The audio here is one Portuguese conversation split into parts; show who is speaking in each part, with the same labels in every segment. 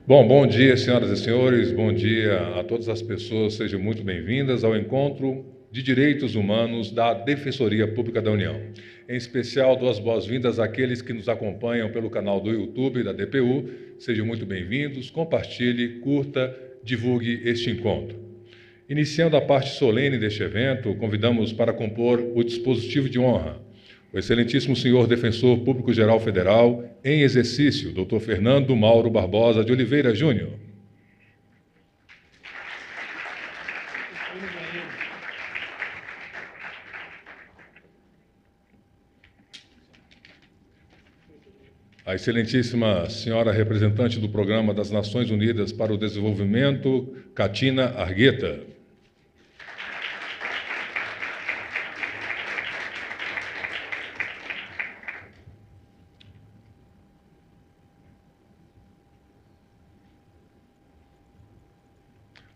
Speaker 1: Bom dia, senhoras e senhores, bom dia a todas as pessoas, sejam muito bem-vindas ao Encontro de Direitos Humanos da Defensoria Pública da União. Em especial, dou as boas-vindas àqueles que nos acompanham pelo canal do YouTube da DPU, sejam muito bem-vindos, compartilhe, curta, divulgue este encontro. Iniciando a parte solene deste evento, convidamos para compor o dispositivo de honra o excelentíssimo senhor Defensor Público-Geral Federal, em exercício, Dr. Fernando Mauro Barbosa de Oliveira Júnior. A excelentíssima senhora representante do Programa das Nações Unidas para o Desenvolvimento, Catina Argueta.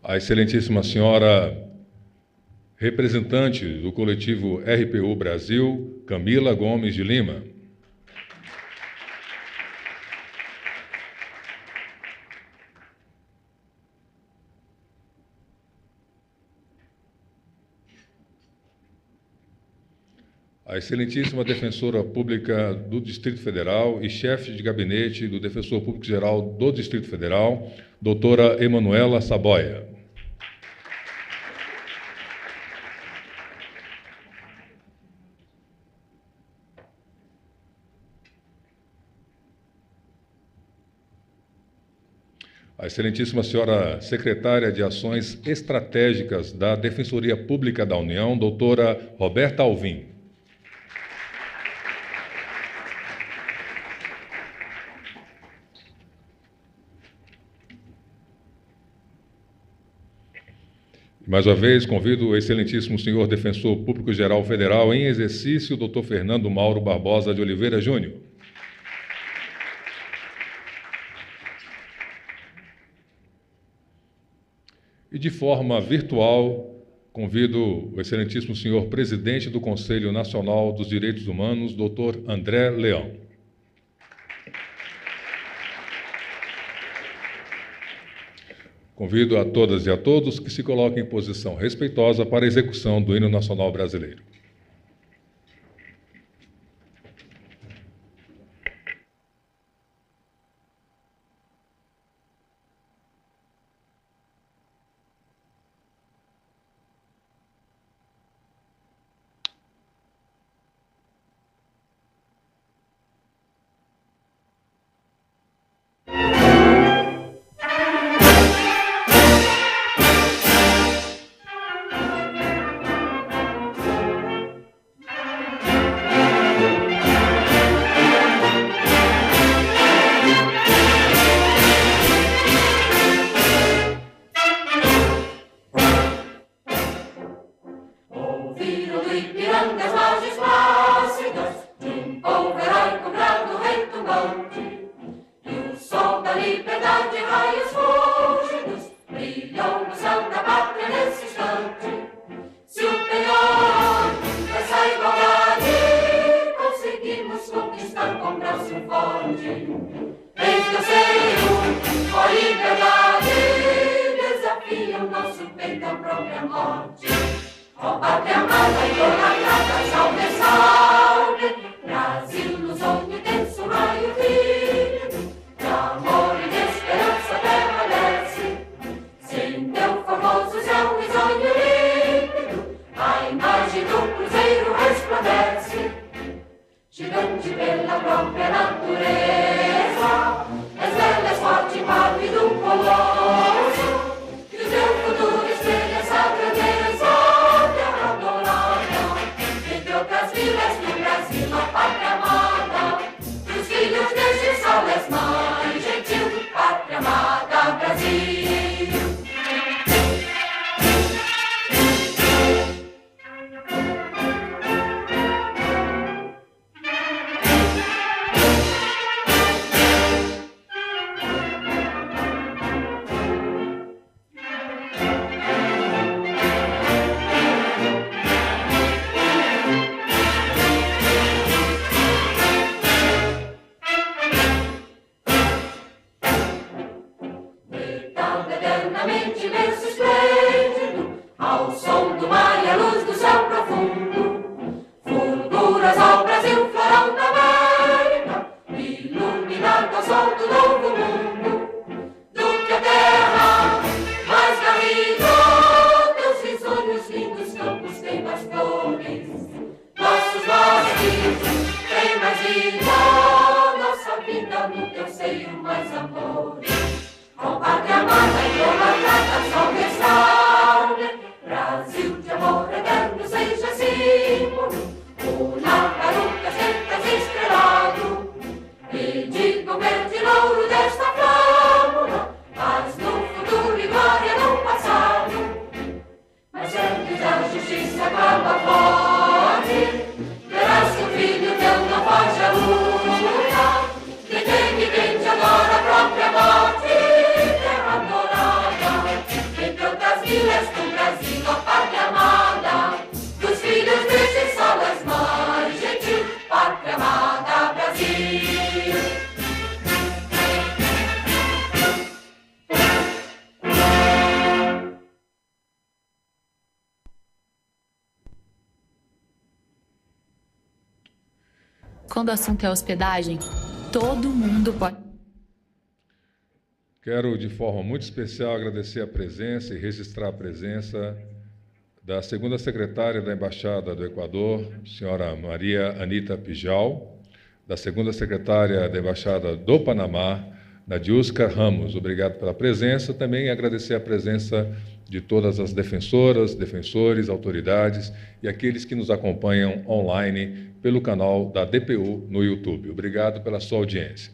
Speaker 1: A excelentíssima senhora representante do coletivo RPU Brasil, Camila Gomes de Lima. A excelentíssima defensora pública do Distrito Federal e chefe de gabinete do Defensor Público-Geral do Distrito Federal, doutora Emanuela Saboia. A excelentíssima senhora secretária de Ações Estratégicas da Defensoria Pública da União, doutora Roberta Alvim. Mais uma vez, convido o excelentíssimo senhor Defensor Público-Geral Federal em exercício, doutor Fernando Mauro Barbosa de Oliveira Júnior. E de forma virtual, convido o excelentíssimo senhor presidente do Conselho Nacional dos Direitos Humanos, doutor André Leão. Convido a todas e a todos que se coloquem em posição respeitosa para a execução do Hino Nacional Brasileiro.
Speaker 2: Que o seu futuro espelha essa grandeza de adorar. quando o assunto é hospedagem, todo mundo pode.
Speaker 1: Quero, de forma muito especial, agradecer a presença e registrar a presença da segunda secretária da Embaixada do Equador, senhora Maria Anita Pijal, da segunda secretária da Embaixada do Panamá, Nadiuska Ramos. Obrigado pela presença. Também agradecer a presença de todas as defensoras, defensores, autoridades e aqueles que nos acompanham online pelo canal da DPU no YouTube. Obrigado pela sua audiência.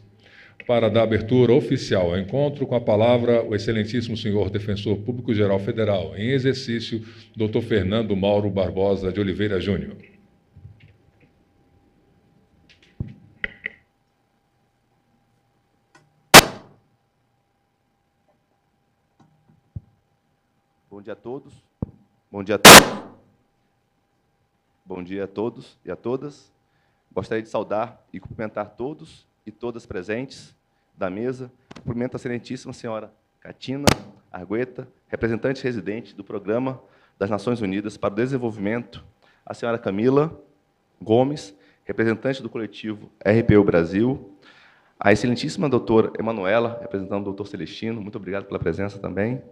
Speaker 1: Para dar abertura oficial ao encontro, com a palavra, o excelentíssimo senhor Defensor Público-Geral Federal, em exercício, Dr. Fernando Mauro Barbosa de Oliveira Júnior.
Speaker 3: Bom dia a todos. Bom dia a todos. Bom dia a todos e a todas. Gostaria de saudar e cumprimentar todos e todas presentes da mesa. Cumprimento a excelentíssima senhora Catina Argueta, representante residente do Programa das Nações Unidas para o Desenvolvimento, a senhora Camila Gomes, representante do coletivo RPU Brasil, a excelentíssima doutora Emanuela, representando o doutor Celestino, muito obrigado pela presença também,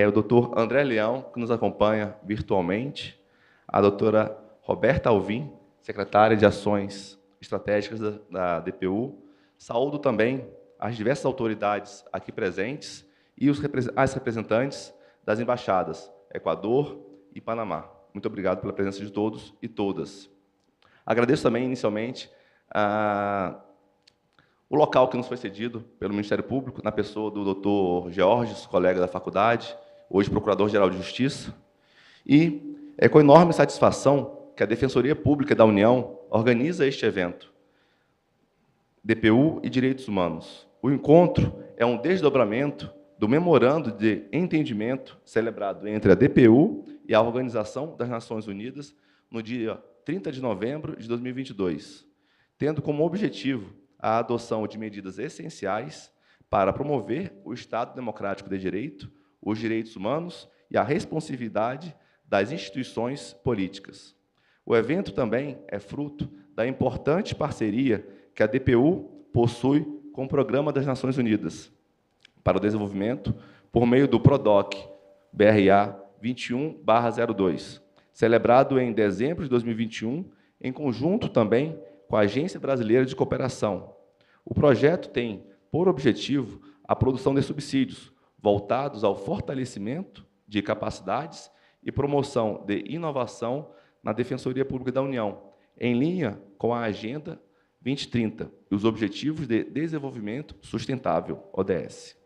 Speaker 3: o doutor André Leão, que nos acompanha virtualmente, a doutora Roberta Alvim, secretária de Ações Estratégicas da DPU. Saúdo também as diversas autoridades aqui presentes e as representantes das embaixadas Equador e Panamá. Muito obrigado pela presença de todos e todas. Agradeço também, inicialmente, o local que nos foi cedido pelo Ministério Público, na pessoa do doutor Georges, colega da faculdade, hoje Procurador-Geral de Justiça, e é com enorme satisfação que a Defensoria Pública da União organiza este evento, DPU e Direitos Humanos. O encontro é um desdobramento do Memorando de Entendimento celebrado entre a DPU e a Organização das Nações Unidas no dia 30 de novembro de 2022, tendo como objetivo a adoção de medidas essenciais para promover o Estado Democrático de Direito, os direitos humanos e a responsividade das instituições políticas. O evento também é fruto da importante parceria que a DPU possui com o Programa das Nações Unidas para o Desenvolvimento, por meio do PRODOC, BRA 21/02, celebrado em dezembro de 2021, em conjunto também com a Agência Brasileira de Cooperação. O projeto tem, por objetivo, a produção de subsídios voltados ao fortalecimento de capacidades e promoção de inovação na Defensoria Pública da União, em linha com a Agenda 2030 e os Objetivos de Desenvolvimento Sustentável, ODS.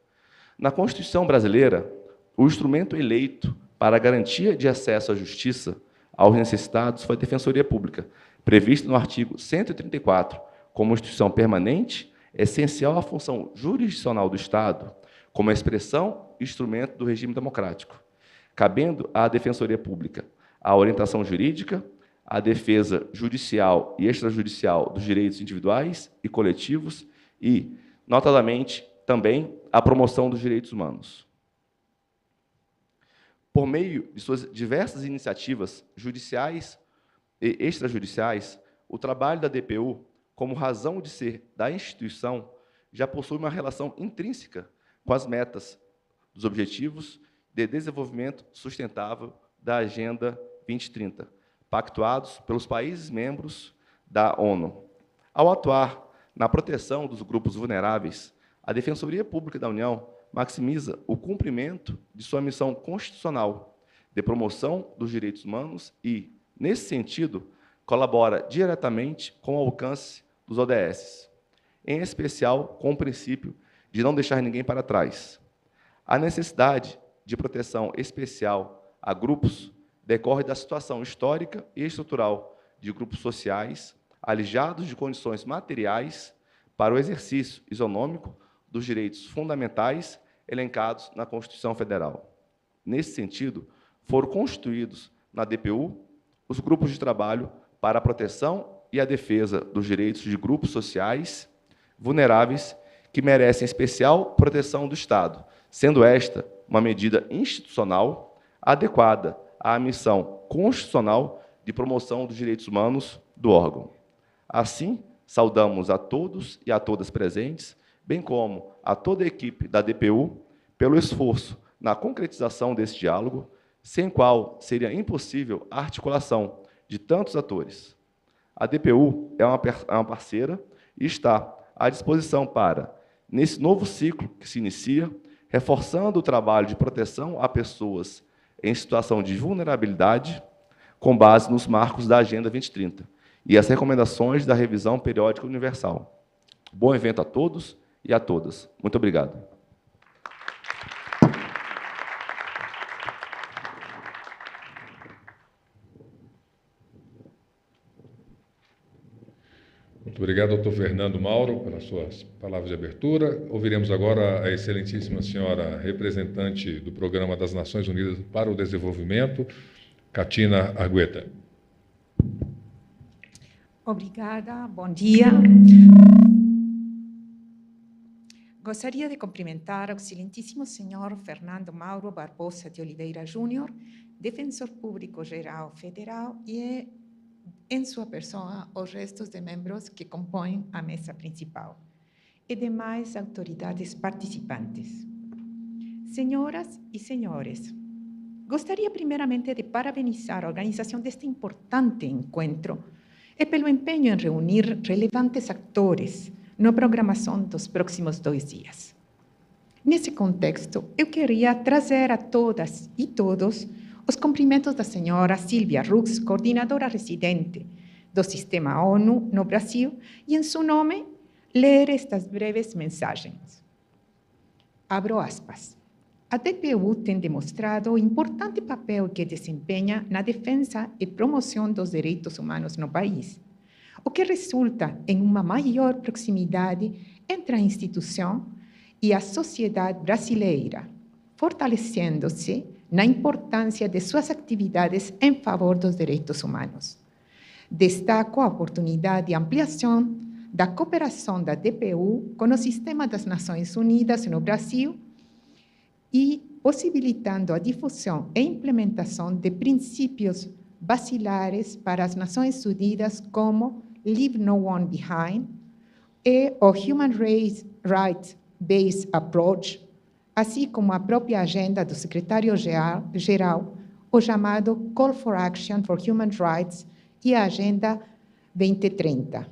Speaker 3: Na Constituição brasileira, o instrumento eleito para a garantia de acesso à justiça aos necessitados foi a Defensoria Pública, prevista no artigo 134, como instituição permanente, essencial à função jurisdicional do Estado, como expressão e instrumento do regime democrático, cabendo à Defensoria Pública a orientação jurídica, a defesa judicial e extrajudicial dos direitos individuais e coletivos e, notadamente, também a promoção dos direitos humanos. Por meio de suas diversas iniciativas judiciais e extrajudiciais, o trabalho da DPU, como razão de ser da instituição, já possui uma relação intrínseca com as metas dos Objetivos de Desenvolvimento Sustentável da Agenda 2030, pactuados pelos países membros da ONU. Ao atuar na proteção dos grupos vulneráveis, a Defensoria Pública da União maximiza o cumprimento de sua missão constitucional de promoção dos direitos humanos e, nesse sentido, colabora diretamente com o alcance dos ODS, em especial com o princípio de não deixar ninguém para trás. A necessidade de proteção especial a grupos decorre da situação histórica e estrutural de grupos sociais alijados de condições materiais para o exercício isonômico dos direitos fundamentais elencados na Constituição Federal. Nesse sentido, foram constituídos na DPU os grupos de trabalho para a proteção e a defesa dos direitos de grupos sociais vulneráveis que merecem especial proteção do Estado, sendo esta uma medida institucional adequada à missão constitucional de promoção dos direitos humanos do órgão. Assim, Saudamos a todos e a todas presentes, bem como a toda a equipe da DPU, pelo esforço na concretização desse diálogo, sem o qual seria impossível a articulação de tantos atores. A DPU é uma parceira e está à disposição para, nesse novo ciclo que se inicia, reforçando o trabalho de proteção a pessoas em situação de vulnerabilidade, com base nos marcos da Agenda 2030 e as recomendações da Revisão Periódica Universal. Bom evento a todos e a todas. Muito obrigado.
Speaker 1: Muito obrigado, doutor Fernando Mauro, pelas suas palavras de abertura. Ouviremos agora a excelentíssima senhora representante do Programa das Nações Unidas para o Desenvolvimento, Catina Argueta.
Speaker 4: Obrigada, bom dia. Gostaria de cumprimentar o excelentíssimo senhor Fernando Mauro Barbosa de Oliveira Júnior, defensor público geral federal, e, em sua pessoa, os restos de membros que compõem a mesa principal e demais autoridades participantes. Senhoras e senhores, gostaria primeiramente de parabenizar a organização deste importante encontro e pelo empenho em reunir relevantes atores na programação dos próximos 2 dias. Nesse contexto, eu queria trazer a todas e todos os cumprimentos da senhora Silvia Rux, coordenadora residente do Sistema ONU no Brasil, e, em seu nome, ler estas breves mensagens. Abro aspas. A DPU tem demonstrado o importante papel que desempenha na defesa e promoção dos direitos humanos no país, o que resulta em uma maior proximidade entre a instituição e a sociedade brasileira, fortalecendo-se na importância de suas atividades em favor dos direitos humanos. Destaco a oportunidade de ampliação da cooperação da DPU com o Sistema das Nações Unidas no Brasil e possibilitando a difusão e implementação de princípios basilares para as Nações Unidas como Leave No One Behind e o Human Rights-Based Approach, assim como a própria agenda do secretário-geral, o chamado Call for Action for Human Rights e a Agenda 2030.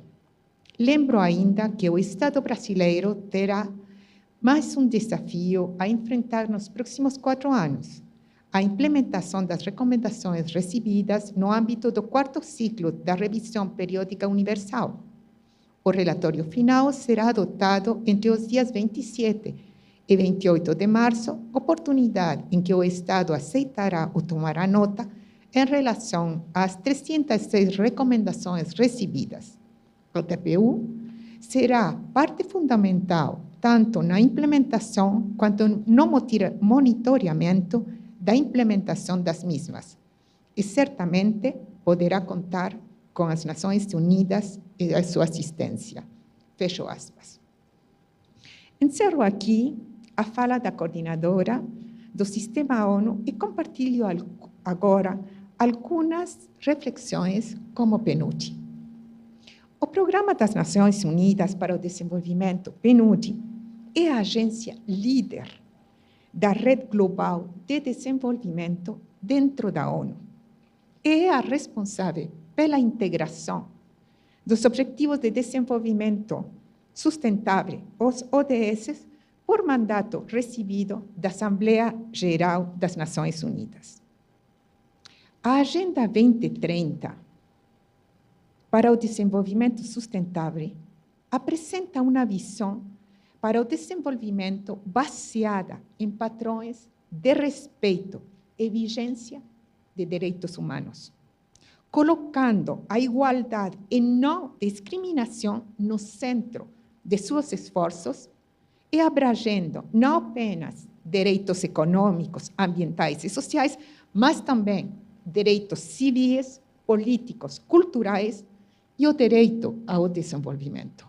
Speaker 4: Lembro ainda que o Estado brasileiro terá mais um desafio a enfrentar nos próximos 4 anos: a implementação das recomendações recebidas no âmbito do 4º ciclo da Revisão Periódica Universal. O relatório final será adotado entre os dias 27 e 28 de março, oportunidade em que o Estado aceitará ou tomará nota em relação às 306 recomendações recebidas. O DPU será parte fundamental tanto na implementação quanto no monitoramento da implementação das mesmas, e certamente poderá contar com as Nações Unidas e a sua assistência. Fecho aspas. Encerro aqui a fala da coordenadora do Sistema ONU e compartilho agora algumas reflexões como PNUD. O Programa das Nações Unidas para o Desenvolvimento, PNUD, é a agência líder da Rede Global de Desenvolvimento dentro da ONU. É a responsável pela integração dos Objetivos de Desenvolvimento Sustentável, os ODS, por mandato recebido da Assembleia Geral das Nações Unidas. A Agenda 2030 para o Desenvolvimento Sustentável apresenta uma visão para o desenvolvimento baseada em padrões de respeito e vigência de direitos humanos, colocando a igualdade e não discriminação no centro de seus esforços e abrangendo não apenas direitos econômicos, ambientais e sociais, mas também direitos civis, políticos, culturais e o direito ao desenvolvimento.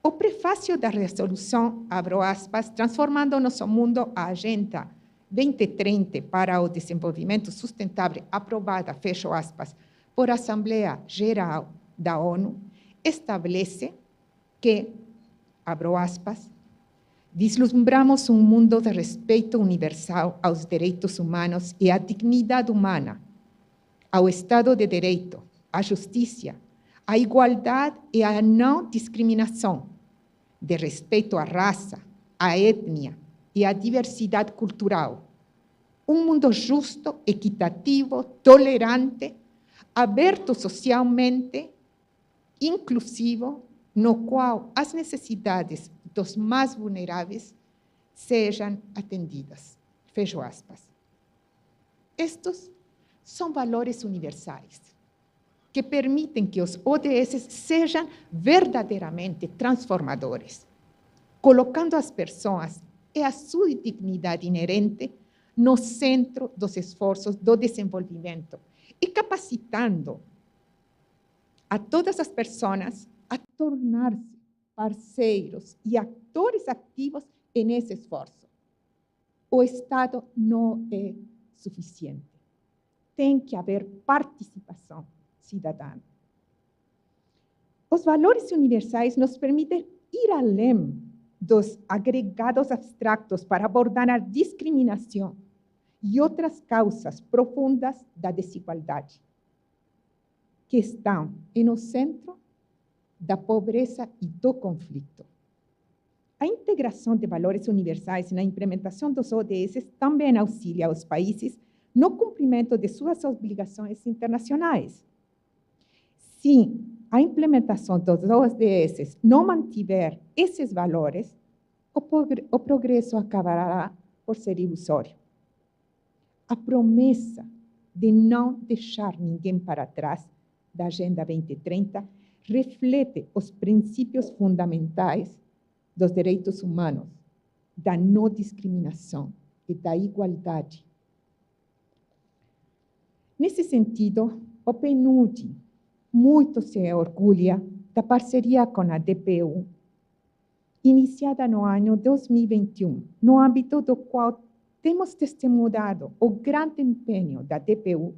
Speaker 4: O prefácio da resolução, abro aspas, transformando nosso mundo, a Agenda 2030 para o Desenvolvimento Sustentável, aprovada, fecho aspas, por Assembleia Geral da ONU, establece que, abro aspas, vislumbramos um mundo de respeito universal aos direitos humanos e à dignidade humana, ao Estado de Direito, à justiça, à igualdade e à não discriminação, de respeito à raça, à etnia e à diversidade cultural. Um mundo justo, equitativo, tolerante, aberto socialmente, inclusivo, no qual as necessidades dos mais vulneráveis sejam atendidas. Fecho aspas. Estes são valores universais que permitem que os ODS sejam verdadeiramente transformadores, colocando as pessoas e a sua dignidade inerente no centro dos esforços do desenvolvimento e capacitando a todas as pessoas a tornar-se parceiros e atores ativos nesse esforço. O Estado não é suficiente. Tem que haver participação cidadã. Os valores universais nos permitem ir além dos agregados abstratos para abordar a discriminação e outras causas profundas da desigualdade, que estão no centro da pobreza e do conflito. A integração de valores universais na implementação dos ODS também auxilia os países no cumprimento de suas obrigações internacionais. Se a implementação dos ODS não mantiver esses valores, o progresso acabará por ser ilusório. A promessa de não deixar ninguém para trás da Agenda 2030 reflete os princípios fundamentais dos direitos humanos, da não discriminação e da igualdade. Nesse sentido, o PNUD muito se orgulha da parceria com a DPU, iniciada no ano 2021, no âmbito do qual temos testemunhado o grande empenho da DPU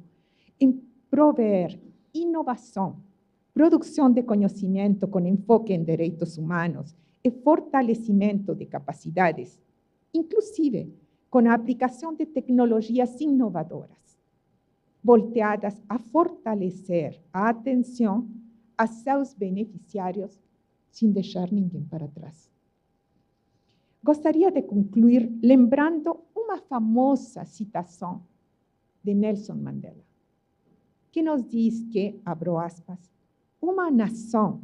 Speaker 4: em prover inovação, produção de conhecimento com enfoque em direitos humanos e fortalecimento de capacidades, inclusive com a aplicação de tecnologias inovadoras, voltadas a fortalecer a atenção a seus beneficiários sem deixar ninguém para trás. Gostaria de concluir lembrando uma famosa citação de Nelson Mandela, que nos diz que, abro aspas, uma nação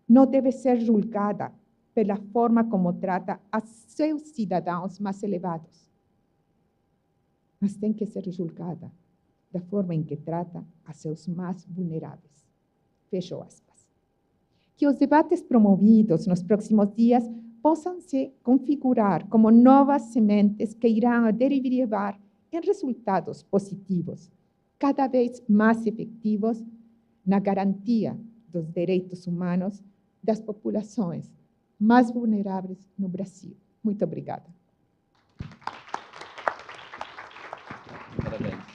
Speaker 4: não deve ser julgada pela forma como trata a seus cidadãos mais elevados, mas tem que ser julgada da forma em que trata a seus mais vulneráveis. Fecho aspas. Que os debates promovidos nos próximos dias possam se configurar como novas sementes que irão derivar em resultados positivos, cada vez mais efetivos na garantia dos direitos humanos das populações mais vulneráveis no Brasil. Muito obrigada.
Speaker 3: Parabéns.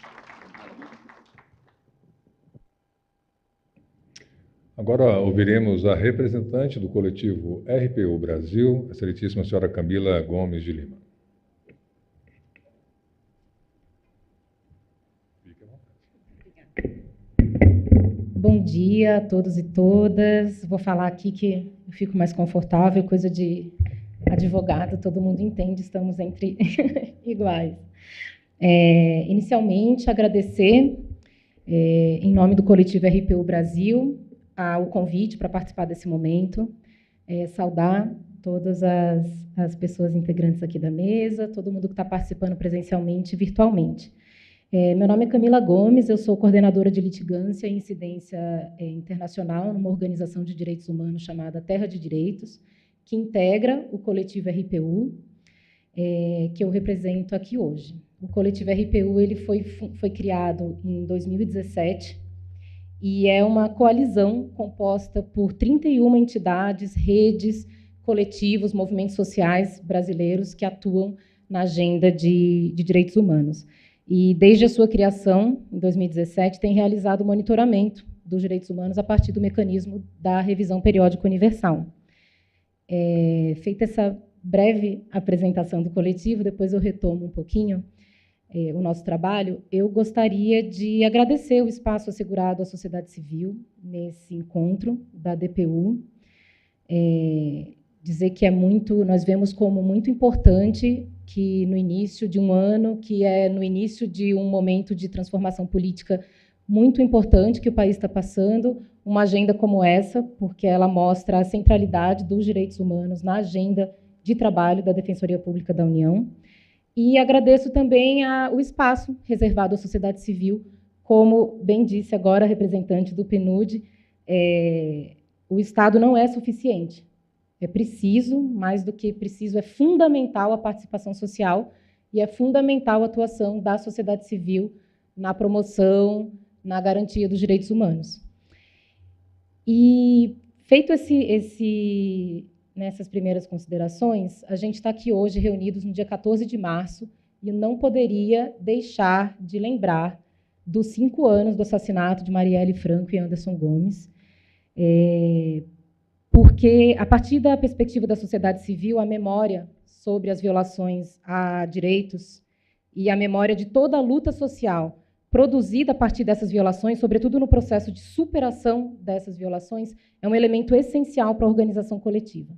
Speaker 1: Agora ouviremos a representante do coletivo RPU Brasil, a excelentíssima senhora Camila Gomes de Lima.
Speaker 5: Bom dia a todos e todas. Vou falar aqui que eu fico mais confortável, coisa de advogado, todo mundo entende, estamos entre iguais. Inicialmente, agradecer, em nome do coletivo RPU Brasil, o convite para participar desse momento, saudar todas as pessoas integrantes aqui da mesa, todo mundo que está participando presencialmente e virtualmente. Meu nome é Camila Gomes, eu sou coordenadora de litigância e incidência internacional numa organização de direitos humanos chamada Terra de Direitos, que integra o coletivo RPU, que eu represento aqui hoje. O coletivo RPU ele foi criado em 2017 e é uma coalizão composta por 31 entidades, redes, coletivos, movimentos sociais brasileiros que atuam na agenda de direitos humanos. E, desde a sua criação, em 2017, tem realizado monitoramento dos direitos humanos a partir do mecanismo da revisão periódica universal. Feita essa breve apresentação do coletivo, depois eu retomo um pouquinho o nosso trabalho, eu gostaria de agradecer o espaço assegurado à sociedade civil nesse encontro da DPU, dizer que nós vemos como muito importante que no início de um ano, que é no início de um momento de transformação política muito importante que o país está passando, uma agenda como essa, porque ela mostra a centralidade dos direitos humanos na agenda de trabalho da Defensoria Pública da União. E agradeço também o espaço reservado à sociedade civil, como bem disse agora a representante do PNUD, o Estado não é suficiente. É preciso, mais do que preciso, é fundamental a participação social e é fundamental a atuação da sociedade civil na promoção, na garantia dos direitos humanos. E, feito nessas primeiras considerações, a gente está aqui hoje reunidos no dia 14 de março e não poderia deixar de lembrar dos 5 anos do assassinato de Marielle Franco e Anderson Gomes, porque, a partir da perspectiva da sociedade civil, a memória sobre as violações a direitos e a memória de toda a luta social produzida a partir dessas violações, sobretudo no processo de superação dessas violações, é um elemento essencial para a organização coletiva,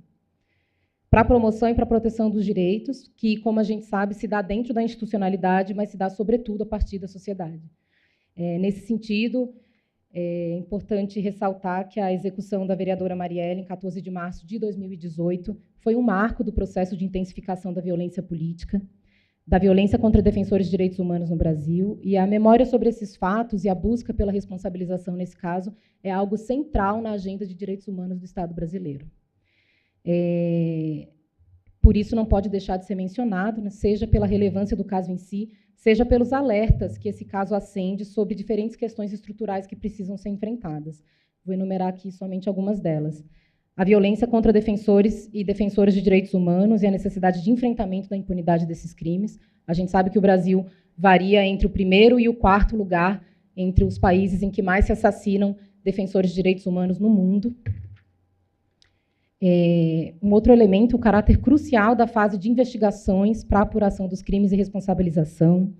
Speaker 5: para a promoção e para a proteção dos direitos, que, como a gente sabe, se dá dentro da institucionalidade, mas se dá, sobretudo, a partir da sociedade. Nesse sentido, é importante ressaltar que a execução da vereadora Marielle, em 14 de março de 2018, foi um marco do processo de intensificação da violência política, da violência contra defensores de direitos humanos no Brasil, e a memória sobre esses fatos e a busca pela responsabilização nesse caso é algo central na agenda de direitos humanos do Estado brasileiro. Por isso, não pode deixar de ser mencionado, né, seja pela relevância do caso em si, seja pelos alertas que esse caso acende sobre diferentes questões estruturais que precisam ser enfrentadas. Vou enumerar aqui somente algumas delas. A violência contra defensores e defensoras de direitos humanos e a necessidade de enfrentamento da impunidade desses crimes. A gente sabe que o Brasil varia entre o 1º e o 4º lugar entre os países em que mais se assassinam defensores de direitos humanos no mundo. Um outro elemento, o caráter crucial da fase de investigações para a apuração dos crimes e responsabilização,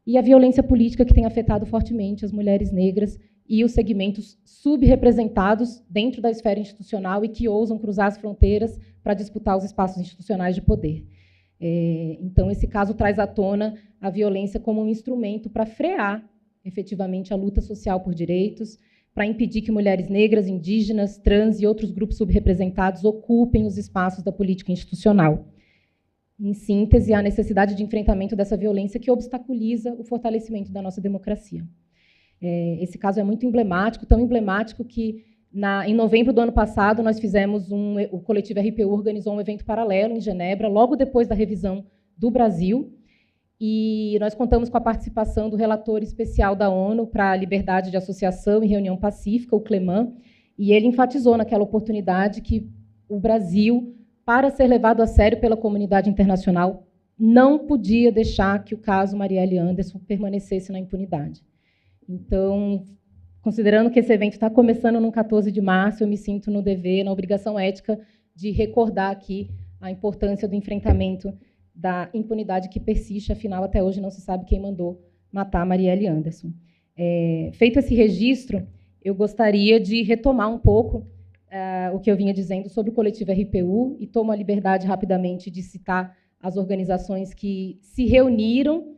Speaker 5: e a violência política que tem afetado fortemente as mulheres negras e os segmentos subrepresentados dentro da esfera institucional e que ousam cruzar as fronteiras para disputar os espaços institucionais de poder. Então, esse caso traz à tona a violência como um instrumento para frear, efetivamente, a luta social por direitos, para impedir que mulheres negras, indígenas, trans e outros grupos subrepresentados ocupem os espaços da política institucional. Em síntese, a necessidade de enfrentamento dessa violência que obstaculiza o fortalecimento da nossa democracia. Esse caso é muito emblemático, tão emblemático que, em novembro do ano passado, nós fizemos o coletivo RPU organizou um evento paralelo em Genebra, logo depois da revisão do Brasil, e nós contamos com a participação do relator especial da ONU para a liberdade de associação e reunião pacífica, o Cleman, e ele enfatizou naquela oportunidade que o Brasil, para ser levado a sério pela comunidade internacional, não podia deixar que o caso Marielle Anderson permanecesse na impunidade. Então, considerando que esse evento está começando no 14 de março, eu me sinto no dever, na obrigação ética de recordar aqui a importância do enfrentamento da impunidade que persiste, afinal, até hoje não se sabe quem mandou matar Marielle Anderson. Feito esse registro, eu gostaria de retomar um pouco o que eu vinha dizendo sobre o coletivo RPU e tomo a liberdade rapidamente de citar as organizações que se reuniram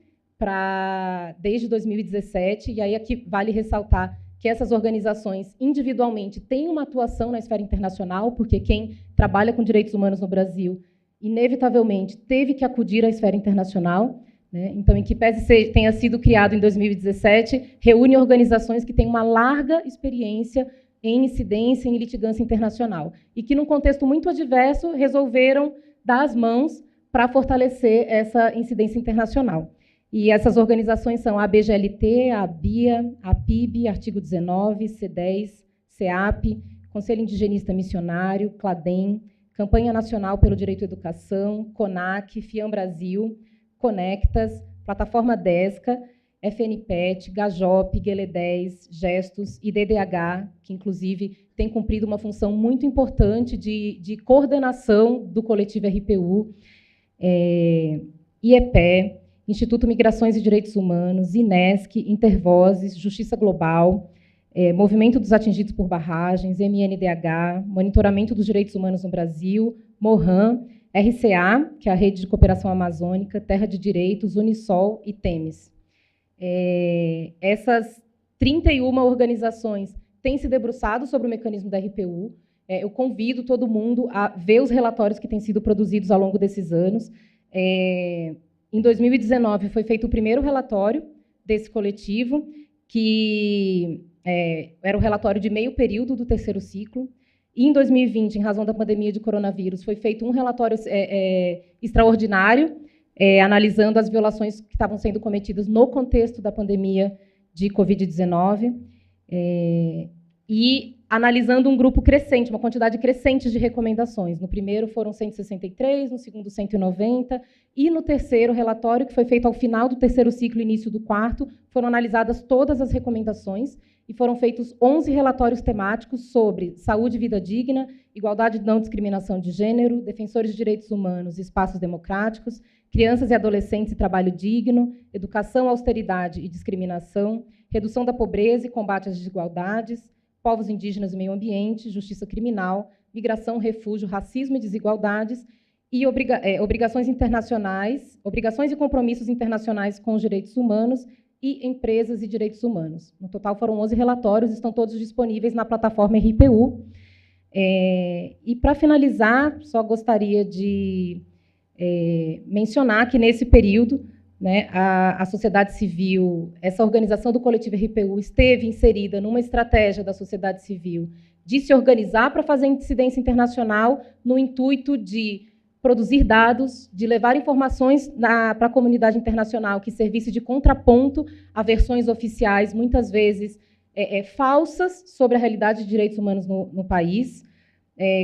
Speaker 5: desde 2017, e aí aqui vale ressaltar que essas organizações individualmente têm uma atuação na esfera internacional, porque quem trabalha com direitos humanos no Brasil inevitavelmente teve que acudir à esfera internacional, né? Então, em que pese tenha sido criado em 2017, reúne organizações que têm uma larga experiência em incidência em litigância internacional e que, num contexto muito adverso, resolveram dar as mãos para fortalecer essa incidência internacional. E essas organizações são a ABGLT, a BIA, a PIB, Artigo 19, C10, CEAP, Conselho Indigenista Missionário, CLADEM, Campanha Nacional pelo Direito à Educação, CONAC, FIAM Brasil, Conectas, Plataforma DESCA FNPET, Gajop, GLE10, Gestos e DDH, que, inclusive, tem cumprido uma função muito importante de coordenação do coletivo RPU, IEPE, Instituto Migrações e Direitos Humanos, INESC, Intervozes, Justiça Global, Movimento dos Atingidos por Barragens, MNDH, Monitoramento dos Direitos Humanos no Brasil, MORAN, RCA, que é a Rede de Cooperação Amazônica, Terra de Direitos, Unisol e Temes. Essas 31 organizações têm se debruçado sobre o mecanismo da RPU. Eu convido todo mundo a ver os relatórios que têm sido produzidos ao longo desses anos. Em 2019, foi feito o primeiro relatório desse coletivo, que era o relatório de meio período do terceiro ciclo. E, em 2020, em razão da pandemia de coronavírus, foi feito um relatório extraordinário, analisando as violações que estavam sendo cometidas no contexto da pandemia de Covid-19, e analisando um grupo crescente, uma quantidade crescente de recomendações. No primeiro foram 163, no segundo 190, e no terceiro relatório, que foi feito ao final do terceiro ciclo, início do quarto, foram analisadas todas as recomendações e foram feitos 11 relatórios temáticos sobre saúde e vida digna, igualdade e não discriminação de gênero, defensores de direitos humanos e espaços democráticos, crianças e adolescentes e trabalho digno, educação, austeridade e discriminação, redução da pobreza e combate às desigualdades, povos indígenas e meio ambiente, justiça criminal, migração, refúgio, racismo e desigualdades, e obrigações internacionais, obrigações e compromissos internacionais com os direitos humanos e empresas e direitos humanos. No total, foram 11 relatórios, estão todos disponíveis na plataforma RPU. E, para finalizar, só gostaria de mencionar que, nesse período, né, a sociedade civil, essa organização do coletivo RPU esteve inserida numa estratégia da sociedade civil de se organizar para fazer incidência internacional no intuito de produzir dados, de levar informações para a comunidade internacional que servisse de contraponto a versões oficiais, muitas vezes falsas, sobre a realidade de direitos humanos no país,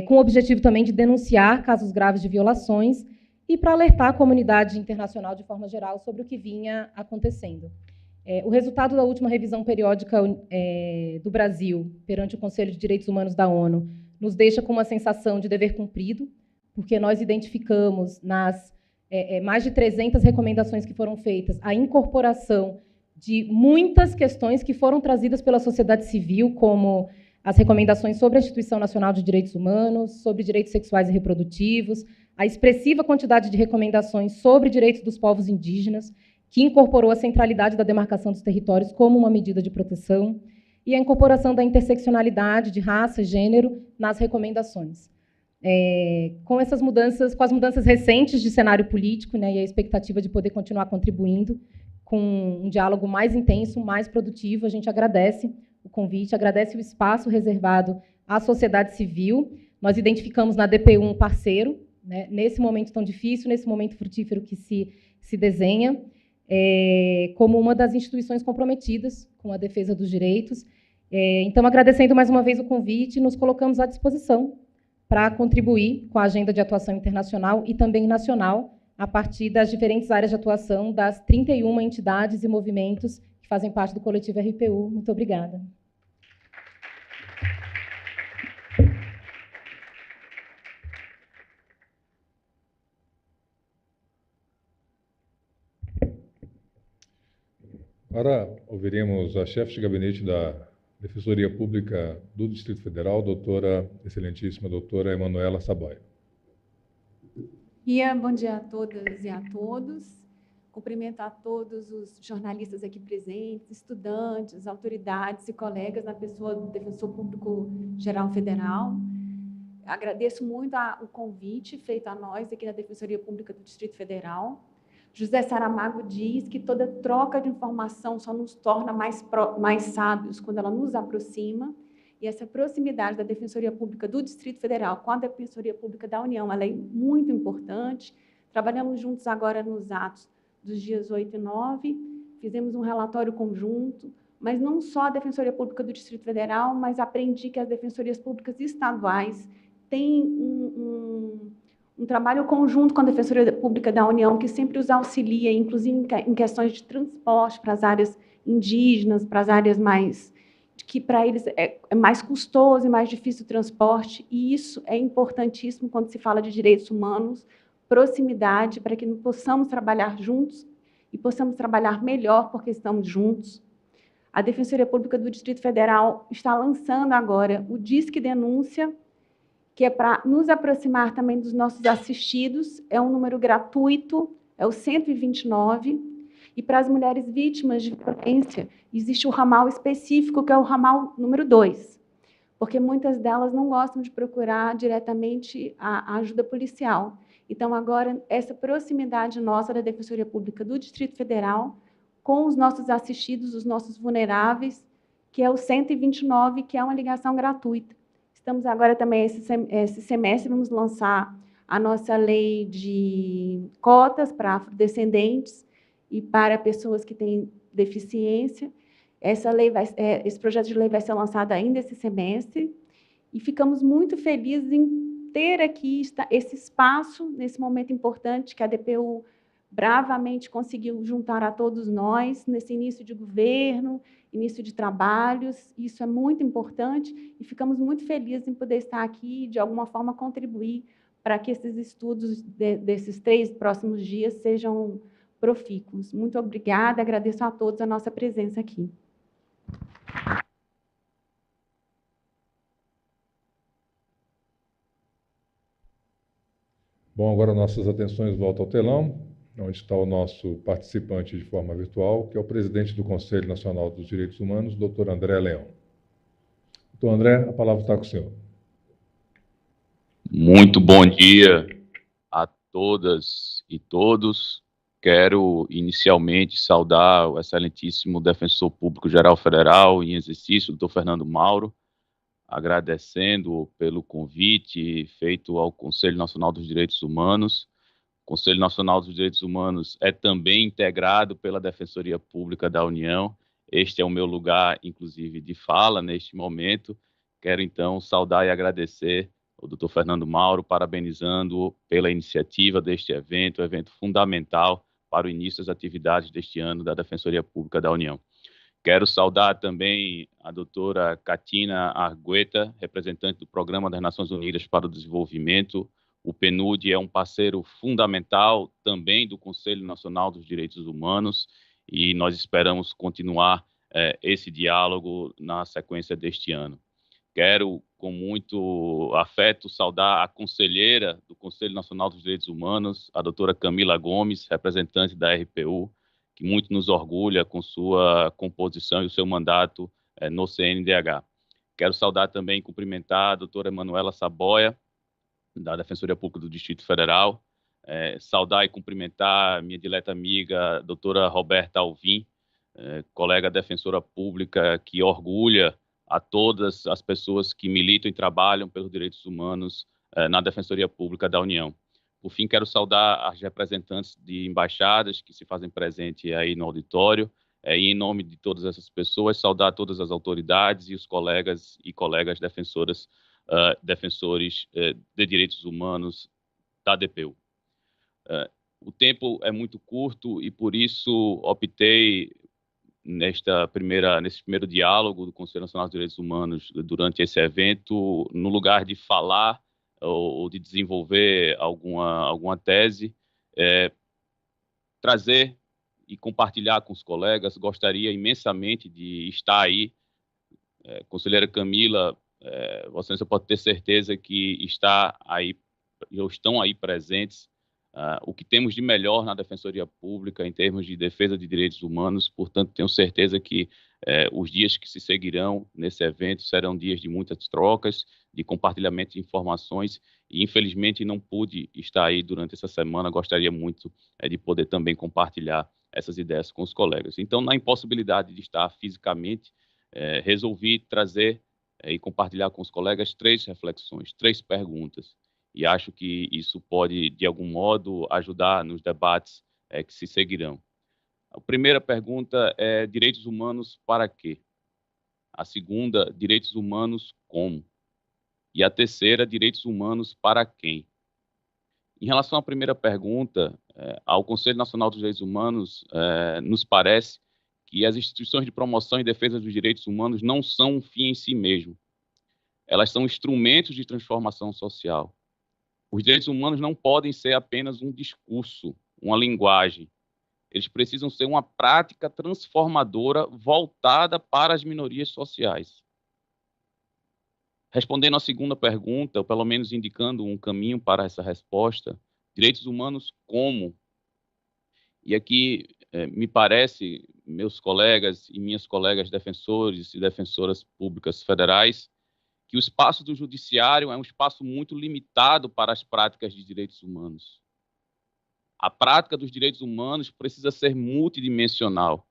Speaker 5: com o objetivo também de denunciar casos graves de violações e para alertar a comunidade internacional, de forma geral, sobre o que vinha acontecendo. O resultado da última revisão periódica do Brasil perante o Conselho de Direitos Humanos da ONU nos deixa com uma sensação de dever cumprido, porque nós identificamos nas mais de 300 recomendações que foram feitas a incorporação de muitas questões que foram trazidas pela sociedade civil, como as recomendações sobre a Instituição Nacional de Direitos Humanos, sobre direitos sexuais e reprodutivos, a expressiva quantidade de recomendações sobre direitos dos povos indígenas, que incorporou a centralidade da demarcação dos territórios como uma medida de proteção, e a incorporação da interseccionalidade de raça e gênero nas recomendações. Com essas mudanças, com as mudanças recentes de cenário político, né, e a expectativa de poder continuar contribuindo com um diálogo mais intenso, mais produtivo, a gente agradece o convite, agradece o espaço reservado à sociedade civil. Nós identificamos na DPU um parceiro, né, nesse momento tão difícil, nesse momento frutífero que se desenha, como uma das instituições comprometidas com a defesa dos direitos. Então, agradecendo mais uma vez o convite, nos colocamos à disposição para contribuir com a agenda de atuação internacional e também nacional, a partir das diferentes áreas de atuação das 31 entidades e movimentos que fazem parte do coletivo RPU. Muito obrigada.
Speaker 1: Agora ouviremos a chefe de gabinete da Defensoria Pública do Distrito Federal, excelentíssima doutora Emanuela Saboia.
Speaker 6: Bom dia a todas e a todos. Cumprimento a todos os jornalistas aqui presentes, estudantes, autoridades e colegas na pessoa do Defensor Público Geral Federal. Agradeço muito o convite feito a nós aqui na Defensoria Pública do Distrito Federal. José Saramago diz que toda troca de informação só nos torna mais sábios quando ela nos aproxima, e essa proximidade da Defensoria Pública do Distrito Federal com a Defensoria Pública da União, ela é muito importante. Trabalhamos juntos agora nos atos dos dias 8 e 9, fizemos um relatório conjunto, mas não só a Defensoria Pública do Distrito Federal, mas aprendi que as Defensorias Públicas estaduais têm um trabalho conjunto com a Defensoria Pública da União, que sempre os auxilia, inclusive em questões de transporte para as áreas indígenas, para as áreas mais que para eles é mais custoso e mais difícil o transporte, e isso é importantíssimo quando se fala de direitos humanos, proximidade, para que possamos trabalhar juntos e possamos trabalhar melhor porque estamos juntos. A Defensoria Pública do Distrito Federal está lançando agora o Disque Denúncia, que é para nos aproximar também dos nossos assistidos, é um número gratuito, é o 129, e para as mulheres vítimas de violência, existe o ramal específico, que é o ramal número 2, porque muitas delas não gostam de procurar diretamente a ajuda policial. Então, agora, essa proximidade nossa da Defensoria Pública do Distrito Federal com os nossos assistidos, os nossos vulneráveis, que é o 129, que é uma ligação gratuita. Estamos agora também, esse semestre, vamos lançar a nossa lei de cotas para afrodescendentes e para pessoas que têm deficiência. Esse projeto de lei vai ser lançado ainda esse semestre, e ficamos muito felizes em ter aqui esse espaço, nesse momento importante que a DPU bravamente conseguiu juntar a todos nós, nesse início de governo, início de trabalhos. Isso é muito importante, e ficamos muito felizes em poder estar aqui e, de alguma forma, contribuir para que esses estudos desses 3 próximos dias sejam profícuos. Muito obrigada, agradeço a todos a nossa presença aqui.
Speaker 1: Bom, agora nossas atenções voltam ao telão, onde está o nosso participante de forma virtual, que é o presidente do Conselho Nacional dos Direitos Humanos, Dr. André Leão. Doutor André, a palavra está com o senhor.
Speaker 7: Muito bom dia a todas e todos. Quero inicialmente saudar o excelentíssimo Defensor Público Geral Federal em exercício, Dr. Fernando Mauro, agradecendo pelo convite feito ao Conselho Nacional dos Direitos Humanos. O Conselho Nacional dos Direitos Humanos é também integrado pela Defensoria Pública da União. Este é o meu lugar, inclusive, de fala neste momento. Quero, então, saudar e agradecer o doutor Fernando Mauro, parabenizando-o pela iniciativa deste evento, evento fundamental para o início das atividades deste ano da Defensoria Pública da União. Quero saudar também a doutora Katina Argueta, representante do Programa das Nações Unidas para o Desenvolvimento. O PNUD é um parceiro fundamental também do Conselho Nacional dos Direitos Humanos, e nós esperamos continuar esse diálogo na sequência deste ano. Quero, com muito afeto, saudar a conselheira do Conselho Nacional dos Direitos Humanos, a doutora Camila Gomes, representante da RPU, que muito nos orgulha com sua composição e o seu mandato no CNDH. Quero saudar também e cumprimentar a doutora Emanuela Saboia, da Defensoria Pública do Distrito Federal, saudar e cumprimentar minha dileta amiga, a doutora Roberta Alvim, colega defensora pública que orgulha a todas as pessoas que militam e trabalham pelos direitos humanos na Defensoria Pública da União. Por fim, quero saudar as representantes de embaixadas que se fazem presente aí no auditório, e em nome de todas essas pessoas, saudar todas as autoridades e os colegas e colegas defensores de direitos humanos da DPU. O tempo é muito curto e, por isso, optei, nesse primeiro diálogo do Conselho Nacional dos Direitos Humanos, durante esse evento, no lugar de falar ou de desenvolver alguma tese, trazer e compartilhar com os colegas. Gostaria imensamente de estar aí. Conselheira Camila, Vossa Excelência pode ter certeza que estão aí presentes o que temos de melhor na Defensoria Pública em termos de defesa de direitos humanos. Portanto, tenho certeza que os dias que se seguirão nesse evento serão dias de muitas trocas, de compartilhamento de informações, e infelizmente não pude estar aí durante essa semana. Gostaria muito de poder também compartilhar essas ideias com os colegas. Então, na impossibilidade de estar fisicamente, resolvi trazer e compartilhar com os colegas 3 reflexões, 3 perguntas, e acho que isso pode, de algum modo, ajudar nos debates que se seguirão. A primeira pergunta é: direitos humanos para quê? A segunda, direitos humanos como? E a terceira, direitos humanos para quem? Em relação à primeira pergunta, ao Conselho Nacional dos Direitos Humanos, nos parece que as instituições de promoção e defesa dos direitos humanos não são um fim em si mesmo. Elas são instrumentos de transformação social. Os direitos humanos não podem ser apenas um discurso, uma linguagem. Eles precisam ser uma prática transformadora voltada para as minorias sociais. Respondendo à segunda pergunta, ou pelo menos indicando um caminho para essa resposta, direitos humanos como? E aqui me parece, meus colegas e minhas colegas defensores e defensoras públicas federais, que o espaço do judiciário é um espaço muito limitado para as práticas de direitos humanos. A prática dos direitos humanos precisa ser multidimensional.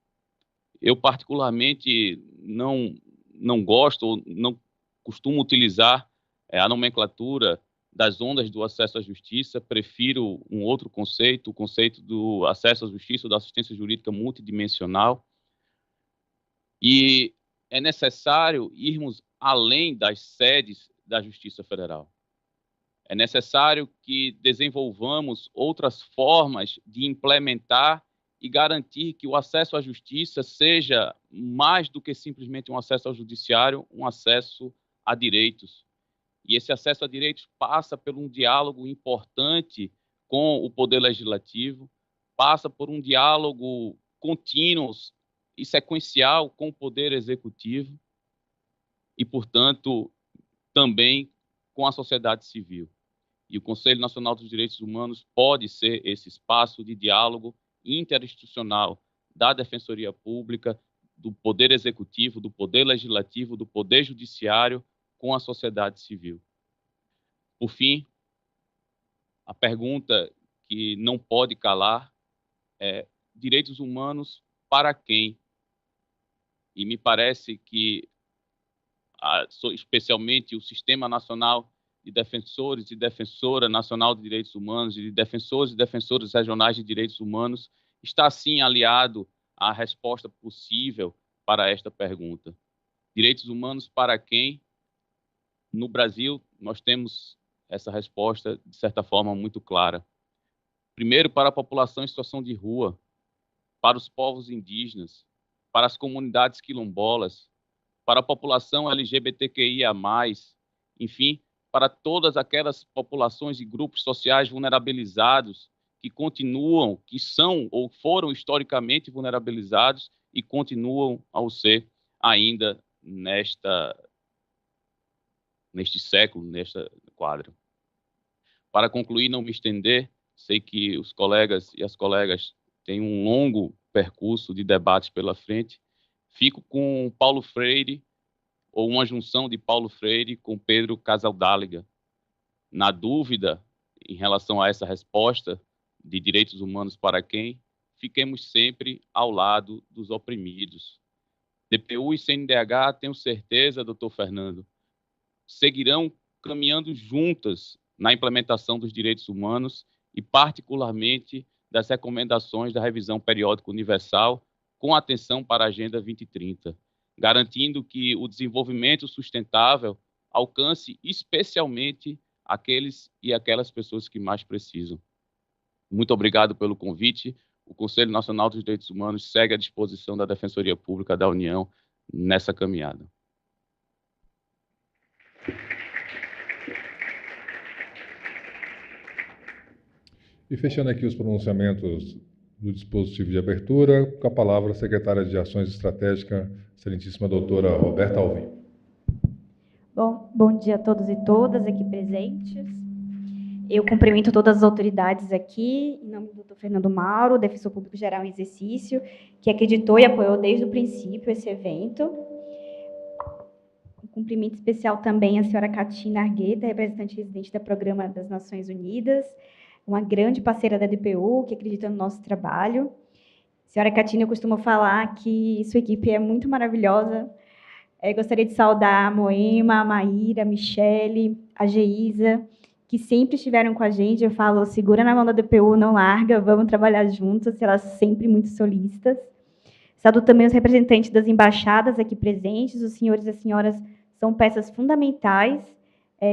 Speaker 7: Eu, particularmente, não gosto ou não costumo utilizar a nomenclatura das ondas do acesso à justiça, prefiro um outro conceito, o conceito do acesso à justiça ou da assistência jurídica multidimensional. E é necessário irmos além das sedes da Justiça Federal. É necessário que desenvolvamos outras formas de implementar e garantir que o acesso à justiça seja mais do que simplesmente um acesso ao judiciário, um acesso a direitos. E esse acesso a direitos passa por um diálogo importante com o Poder Legislativo, passa por um diálogo contínuo e sequencial com o Poder Executivo e, portanto, também com a sociedade civil. E o Conselho Nacional dos Direitos Humanos pode ser esse espaço de diálogo interinstitucional da Defensoria Pública, do Poder Executivo, do Poder Legislativo, do Poder Judiciário com a sociedade civil. Por fim, a pergunta que não pode calar é: direitos humanos para quem? E me parece que, especialmente o Sistema Nacional de Defensores e Defensora Nacional de Direitos Humanos e de defensores e defensoras regionais de direitos humanos, está sim aliado à resposta possível para esta pergunta. Direitos humanos para quem? No Brasil, nós temos essa resposta, de certa forma, muito clara. Primeiro, para a população em situação de rua, para os povos indígenas, para as comunidades quilombolas, para a população LGBTQIA+, enfim, para todas aquelas populações e grupos sociais vulnerabilizados que continuam, que são ou foram historicamente vulnerabilizados e continuam a ser ainda neste século, nesta quadra. Para concluir, não me estender, sei que os colegas e as colegas têm um longo percurso de debates pela frente, fico com Paulo Freire, ou uma junção de Paulo Freire com Pedro Casaldáliga. Na dúvida em relação a essa resposta de direitos humanos para quem, fiquemos sempre ao lado dos oprimidos. DPU e CNDH, tenho certeza, doutor Fernando, seguirão caminhando juntas na implementação dos direitos humanos e, particularmente, das recomendações da revisão periódica universal, com atenção para a Agenda 2030, garantindo que o desenvolvimento sustentável alcance especialmente aqueles e aquelas pessoas que mais precisam. Muito obrigado pelo convite. O Conselho Nacional dos Direitos Humanos segue à disposição da Defensoria Pública da União nessa caminhada.
Speaker 1: E fechando aqui os pronunciamentos do dispositivo de abertura, com a palavra a secretária de Ações Estratégicas, excelentíssima doutora Roberta Alvim.
Speaker 8: Bom dia a todos e todas aqui presentes. Eu cumprimento todas as autoridades aqui, em nome do doutor Fernando Mauro, defensor público geral em exercício, que acreditou e apoiou desde o princípio esse evento. Um cumprimento especial também à senhora Katina Argueta, representante residente do Programa das Nações Unidas, uma grande parceira da DPU, que acredita no nosso trabalho. Senhora Katina, eu costumo falar que sua equipe é muito maravilhosa. Gostaria de saudar a Moema, a Maíra, a Michele, a Geisa, que sempre estiveram com a gente. Eu falo, segura na mão da DPU, não larga, vamos trabalhar juntos, elas sempre muito solistas. Saúdo também os representantes das embaixadas aqui presentes. Os senhores e as senhoras são peças fundamentais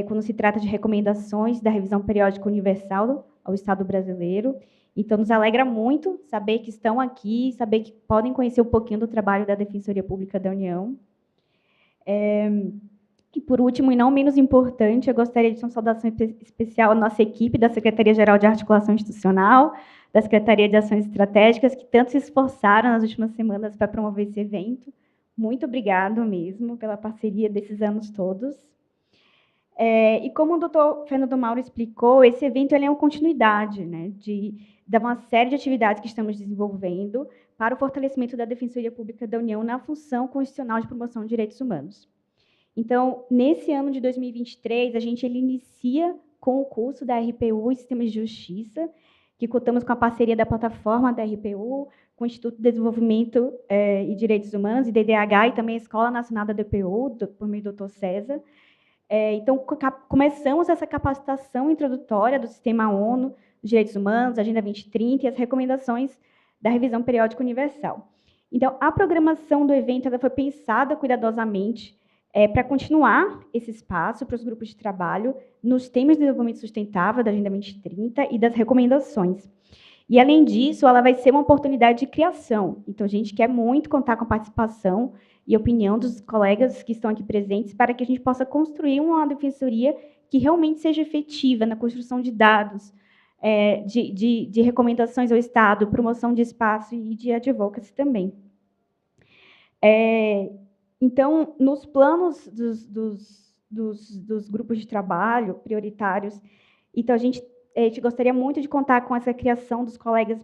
Speaker 8: quando se trata de recomendações da revisão periódica universal ao Estado brasileiro. Então, nos alegra muito saber que estão aqui, saber que podem conhecer um pouquinho do trabalho da Defensoria Pública da União. E, por último, e não menos importante, eu gostaria de uma saudação especial à nossa equipe da Secretaria-Geral de Articulação Institucional, da Secretaria de Ações Estratégicas, que tanto se esforçaram nas últimas semanas para promover esse evento. Muito obrigado mesmo pela parceria desses anos todos. E como o doutor Fernando Mauro explicou, esse evento ele é uma continuidade, né, de uma série de atividades que estamos desenvolvendo para o fortalecimento da Defensoria Pública da União na função constitucional de promoção de direitos humanos. Então, nesse ano de 2023, ele inicia com o curso da RPU em Sistemas de Justiça, que contamos com a parceria da plataforma da RPU, com o Instituto de Desenvolvimento e Direitos Humanos, IDDH, e também a Escola Nacional da DPU, por meio do Dr. César. Então, começamos essa capacitação introdutória do Sistema ONU dos Direitos Humanos, Agenda 2030 e as recomendações da Revisão Periódica Universal. Então, a programação do evento ela foi pensada cuidadosamente para continuar esse espaço para os grupos de trabalho nos temas de desenvolvimento sustentável da Agenda 2030 e das recomendações. E, além disso, ela vai ser uma oportunidade de criação. Então, a gente quer muito contar com a participação e opinião dos colegas que estão aqui presentes para que a gente possa construir uma defensoria que realmente seja efetiva na construção de dados, de recomendações ao Estado, promoção de espaço e de advocacy também. Então, nos planos dos grupos de trabalho prioritários, então, a gente gostaria muito de contar com essa criação dos colegas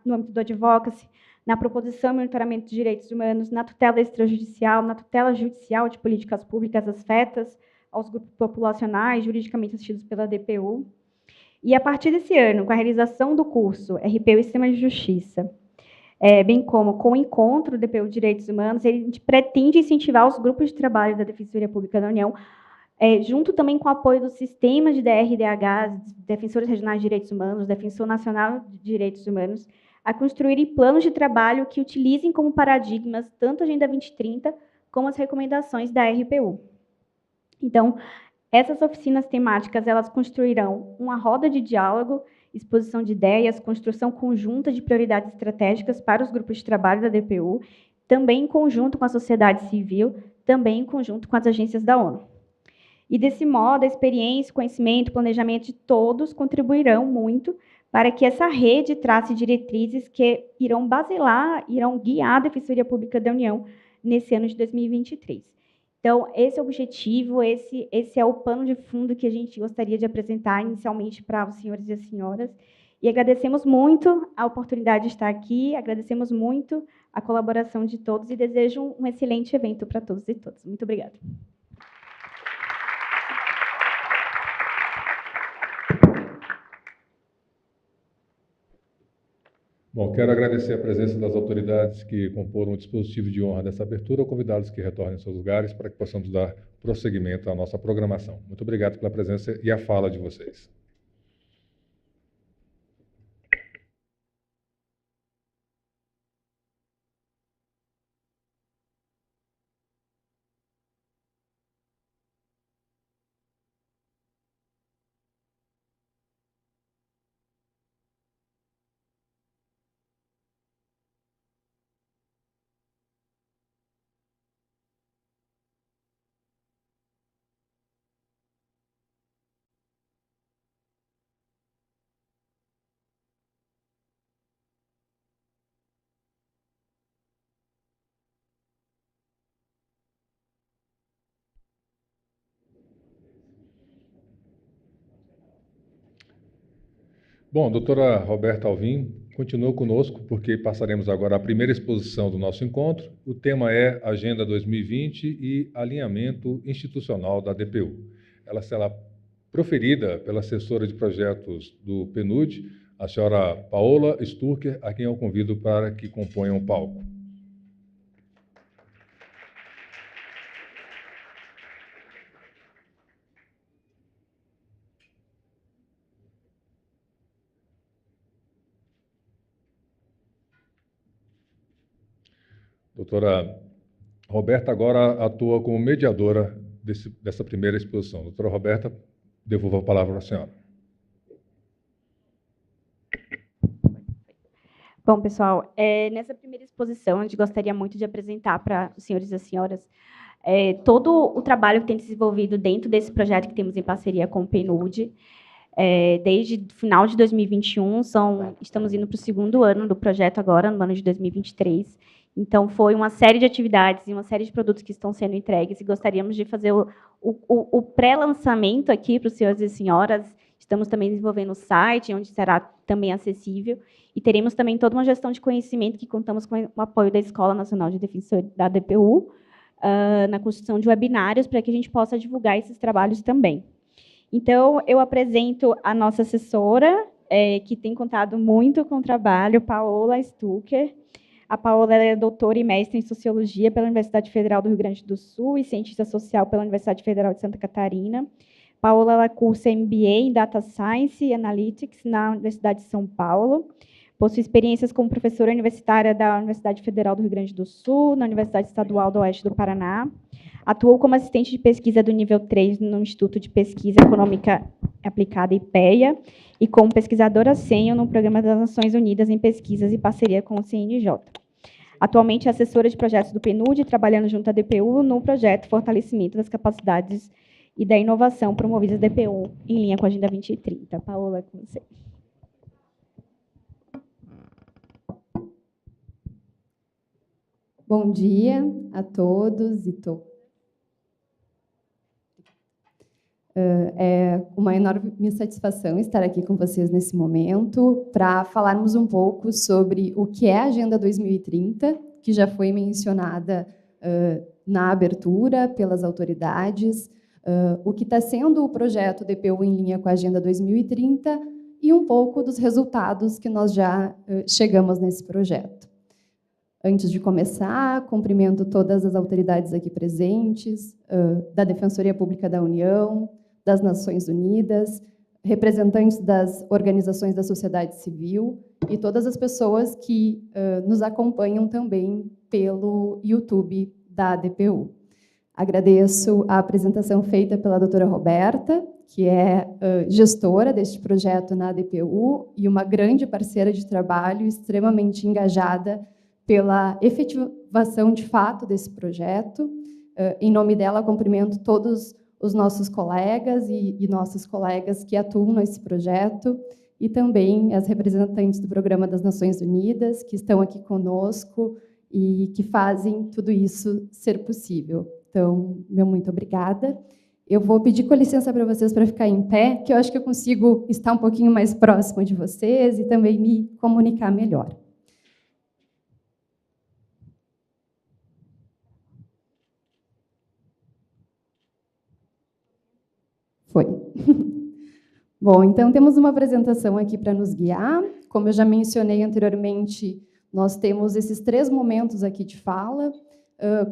Speaker 8: no âmbito do advocacy, na proposição e monitoramento de direitos humanos, na tutela extrajudicial, na tutela judicial de políticas públicas afetas aos grupos populacionais juridicamente assistidos pela DPU. E, a partir desse ano, com a realização do curso RPU e Sistema de Justiça, bem como com o encontro do DPU Direitos Humanos, a gente pretende incentivar os grupos de trabalho da Defensoria Pública da União, junto também com o apoio do sistema de DRDH, Defensores Regionais de Direitos Humanos, Defensor Nacional de Direitos Humanos, a construírem planos de trabalho que utilizem como paradigmas tanto a Agenda 2030 como as recomendações da RPU. Então, essas oficinas temáticas elas construirão uma roda de diálogo, exposição de ideias, construção conjunta de prioridades estratégicas para os grupos de trabalho da DPU, também em conjunto com a sociedade civil, também em conjunto com as agências da ONU. E, desse modo, a experiência, conhecimento, planejamento de todos contribuirão muito para que essa rede trace diretrizes que irão basilar, irão guiar a Defensoria Pública da União nesse ano de 2023. Então, esse é o objetivo, esse é o pano de fundo que a gente gostaria de apresentar inicialmente para os senhores e as senhoras. E agradecemos muito a oportunidade de estar aqui, agradecemos muito a colaboração de todos e desejo um excelente evento para todos e todas. Muito obrigada.
Speaker 1: Bom, quero agradecer a presença das autoridades que comporam o dispositivo de honra dessa abertura, convidá-los que retornem aos seus lugares para que possamos dar prosseguimento à nossa programação. Muito obrigado pela presença e a fala de vocês. Bom, doutora Roberta Alvim continua conosco, porque passaremos agora à primeira exposição do nosso encontro. O tema é Agenda 2020 e Alinhamento Institucional da DPU. Ela será proferida pela assessora de projetos do PNUD, a senhora Paola Sturker, a quem eu convido para que componha o palco. Doutora Roberta agora atua como mediadora dessa primeira exposição. Doutora Roberta, devolvo a palavra à senhora.
Speaker 8: Bom, pessoal, nessa primeira exposição, a gente gostaria muito de apresentar para os senhores e as senhoras todo o trabalho que tem se desenvolvido dentro desse projeto que temos em parceria com o PNUD. Desde o final de 2021, estamos indo para o segundo ano do projeto agora, no ano de 2023. Então, foi uma série de atividades e uma série de produtos que estão sendo entregues, e gostaríamos de fazer o pré-lançamento aqui para os senhores e senhoras. Estamos também desenvolvendo o site, onde será também acessível, e teremos também toda uma gestão de conhecimento, que contamos com o apoio da Escola Nacional de Defensoria, da DPU, na construção de webinários, para que a gente possa divulgar esses trabalhos também. Então, eu apresento a nossa assessora, que tem contado muito com o trabalho, Paola Stucker. A Paola é doutora e mestre em Sociologia pela Universidade Federal do Rio Grande do Sul e Cientista Social pela Universidade Federal de Santa Catarina. Paola, ela cursa MBA em Data Science e Analytics na Universidade de São Paulo. Possui experiências como professora universitária da Universidade Federal do Rio Grande do Sul, na Universidade Estadual do Oeste do Paraná. Atuou como assistente de pesquisa do nível 3 no Instituto de Pesquisa Econômica Aplicada, IPEA, e como pesquisadora sênior no Programa das Nações Unidas em Pesquisas e parceria com o CNJ. Atualmente é assessora de projetos do PNUD, trabalhando junto à DPU no projeto Fortalecimento das Capacidades e da Inovação promovidas da DPU, em linha com a Agenda 2030. Paola, com você.
Speaker 9: Bom dia a todos e todas. É uma enorme satisfação estar aqui com vocês nesse momento para falarmos um pouco sobre o que é a Agenda 2030, que já foi mencionada na abertura pelas autoridades, o que está sendo o projeto DPU em linha com a Agenda 2030 e um pouco dos resultados que nós já chegamos nesse projeto. Antes de começar, cumprimento todas as autoridades aqui presentes, da Defensoria Pública da União, das Nações Unidas, representantes das organizações da sociedade civil e todas as pessoas que nos acompanham também pelo YouTube da DPU. Agradeço a apresentação feita pela doutora Roberta, que é gestora deste projeto na DPU e uma grande parceira de trabalho, extremamente engajada pela efetivação de fato desse projeto. Em nome dela, cumprimento todos os nossos colegas e nossas colegas que atuam nesse projeto, e também as representantes do Programa das Nações Unidas, que estão aqui conosco e que fazem tudo isso ser possível. Então, meu muito obrigada. Eu vou pedir com licença para vocês para ficar em pé, que eu acho que eu consigo estar um pouquinho mais próximo de vocês e também me comunicar melhor. Foi. Bom, então temos uma apresentação aqui para nos guiar. Como eu já mencionei anteriormente, nós temos esses 3 momentos aqui de fala.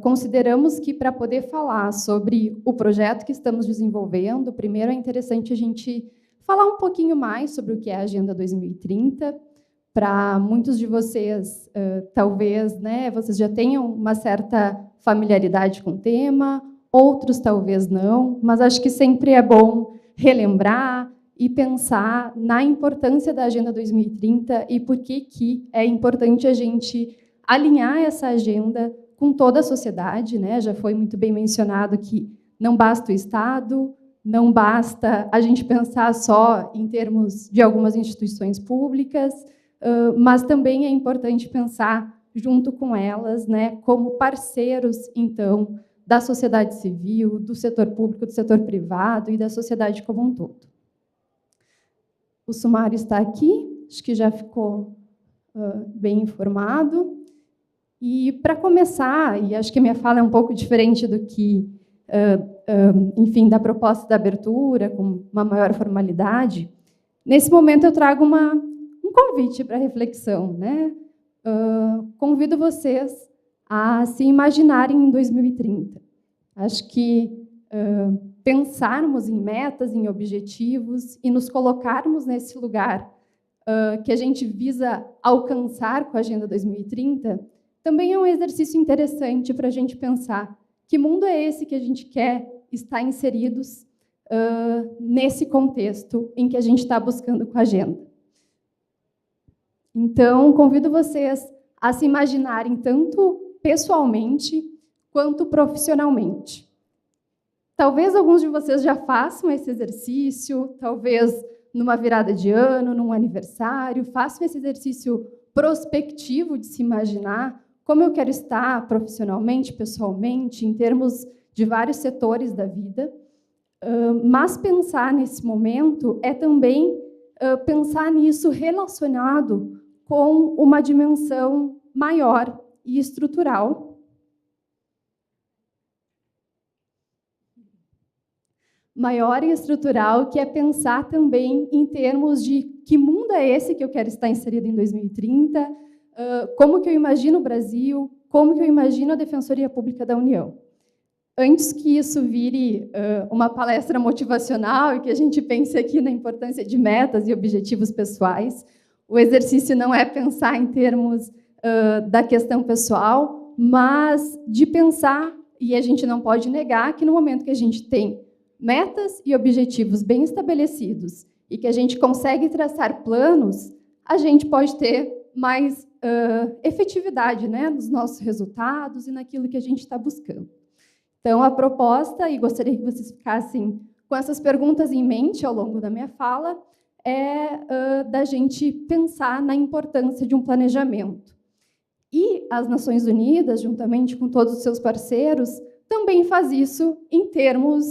Speaker 9: Consideramos que, para poder falar sobre o projeto que estamos desenvolvendo, primeiro é interessante a gente falar um pouquinho mais sobre o que é a Agenda 2030. Para muitos de vocês, talvez, vocês já tenham uma certa familiaridade com o tema, outros talvez não, mas acho que sempre é bom relembrar e pensar na importância da Agenda 2030 e por que é importante a gente alinhar essa agenda com toda a sociedade. Já foi muito bem mencionado que não basta o Estado, não basta a gente pensar só em termos de algumas instituições públicas, mas também é importante pensar junto com elas, como parceiros, então, da sociedade civil, do setor público, do setor privado e da sociedade como um todo. O sumário está aqui, acho que já ficou bem informado. E, para começar, e acho que a minha fala é um pouco diferente do que, enfim, da proposta da abertura, com uma maior formalidade, nesse momento eu trago um convite para reflexão. Convido vocês a se imaginarem em 2030. Acho que pensarmos em metas, em objetivos e nos colocarmos nesse lugar que a gente visa alcançar com a Agenda 2030 também é um exercício interessante para a gente pensar que mundo é esse que a gente quer estar inseridos nesse contexto em que a gente está buscando com a agenda. Então, convido vocês a se imaginarem tanto pessoalmente quanto profissionalmente. Talvez alguns de vocês já façam esse exercício, talvez numa virada de ano, num aniversário, façam esse exercício prospectivo de se imaginar como eu quero estar profissionalmente, pessoalmente, em termos de vários setores da vida. Mas pensar nesse momento é também pensar nisso relacionado com uma dimensão maior e estrutural. Maior e estrutural, que é pensar também em termos de que mundo é esse que eu quero estar inserido em 2030, como que eu imagino o Brasil, como que eu imagino a Defensoria Pública da União. Antes que isso vire uma palestra motivacional e que a gente pense aqui na importância de metas e objetivos pessoais, o exercício não é pensar em termos da questão pessoal, mas de pensar, e a gente não pode negar, que no momento que a gente tem metas e objetivos bem estabelecidos e que a gente consegue traçar planos, a gente pode ter mais efetividade, né, nos nossos resultados e naquilo que a gente está buscando. Então, a proposta, e gostaria que vocês ficassem com essas perguntas em mente ao longo da minha fala, é da gente pensar na importância de um planejamento. E as Nações Unidas, juntamente com todos os seus parceiros, também faz isso em termos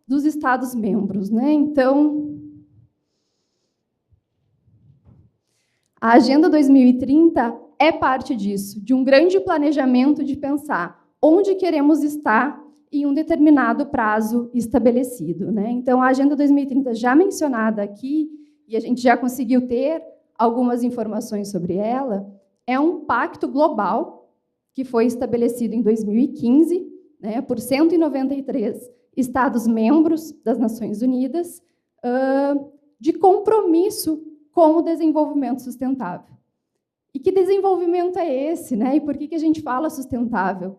Speaker 9: dos Estados-membros, né? Então, a Agenda 2030 é parte disso, de um grande planejamento de pensar onde queremos estar em um determinado prazo estabelecido, né? Então, a Agenda 2030, já mencionada aqui, e a gente já conseguiu ter algumas informações sobre ela, é um pacto global que foi estabelecido em 2015, né, por 193 Estados-membros das Nações Unidas, de compromisso com o desenvolvimento sustentável. E que desenvolvimento é esse, né? E por que a gente fala sustentável?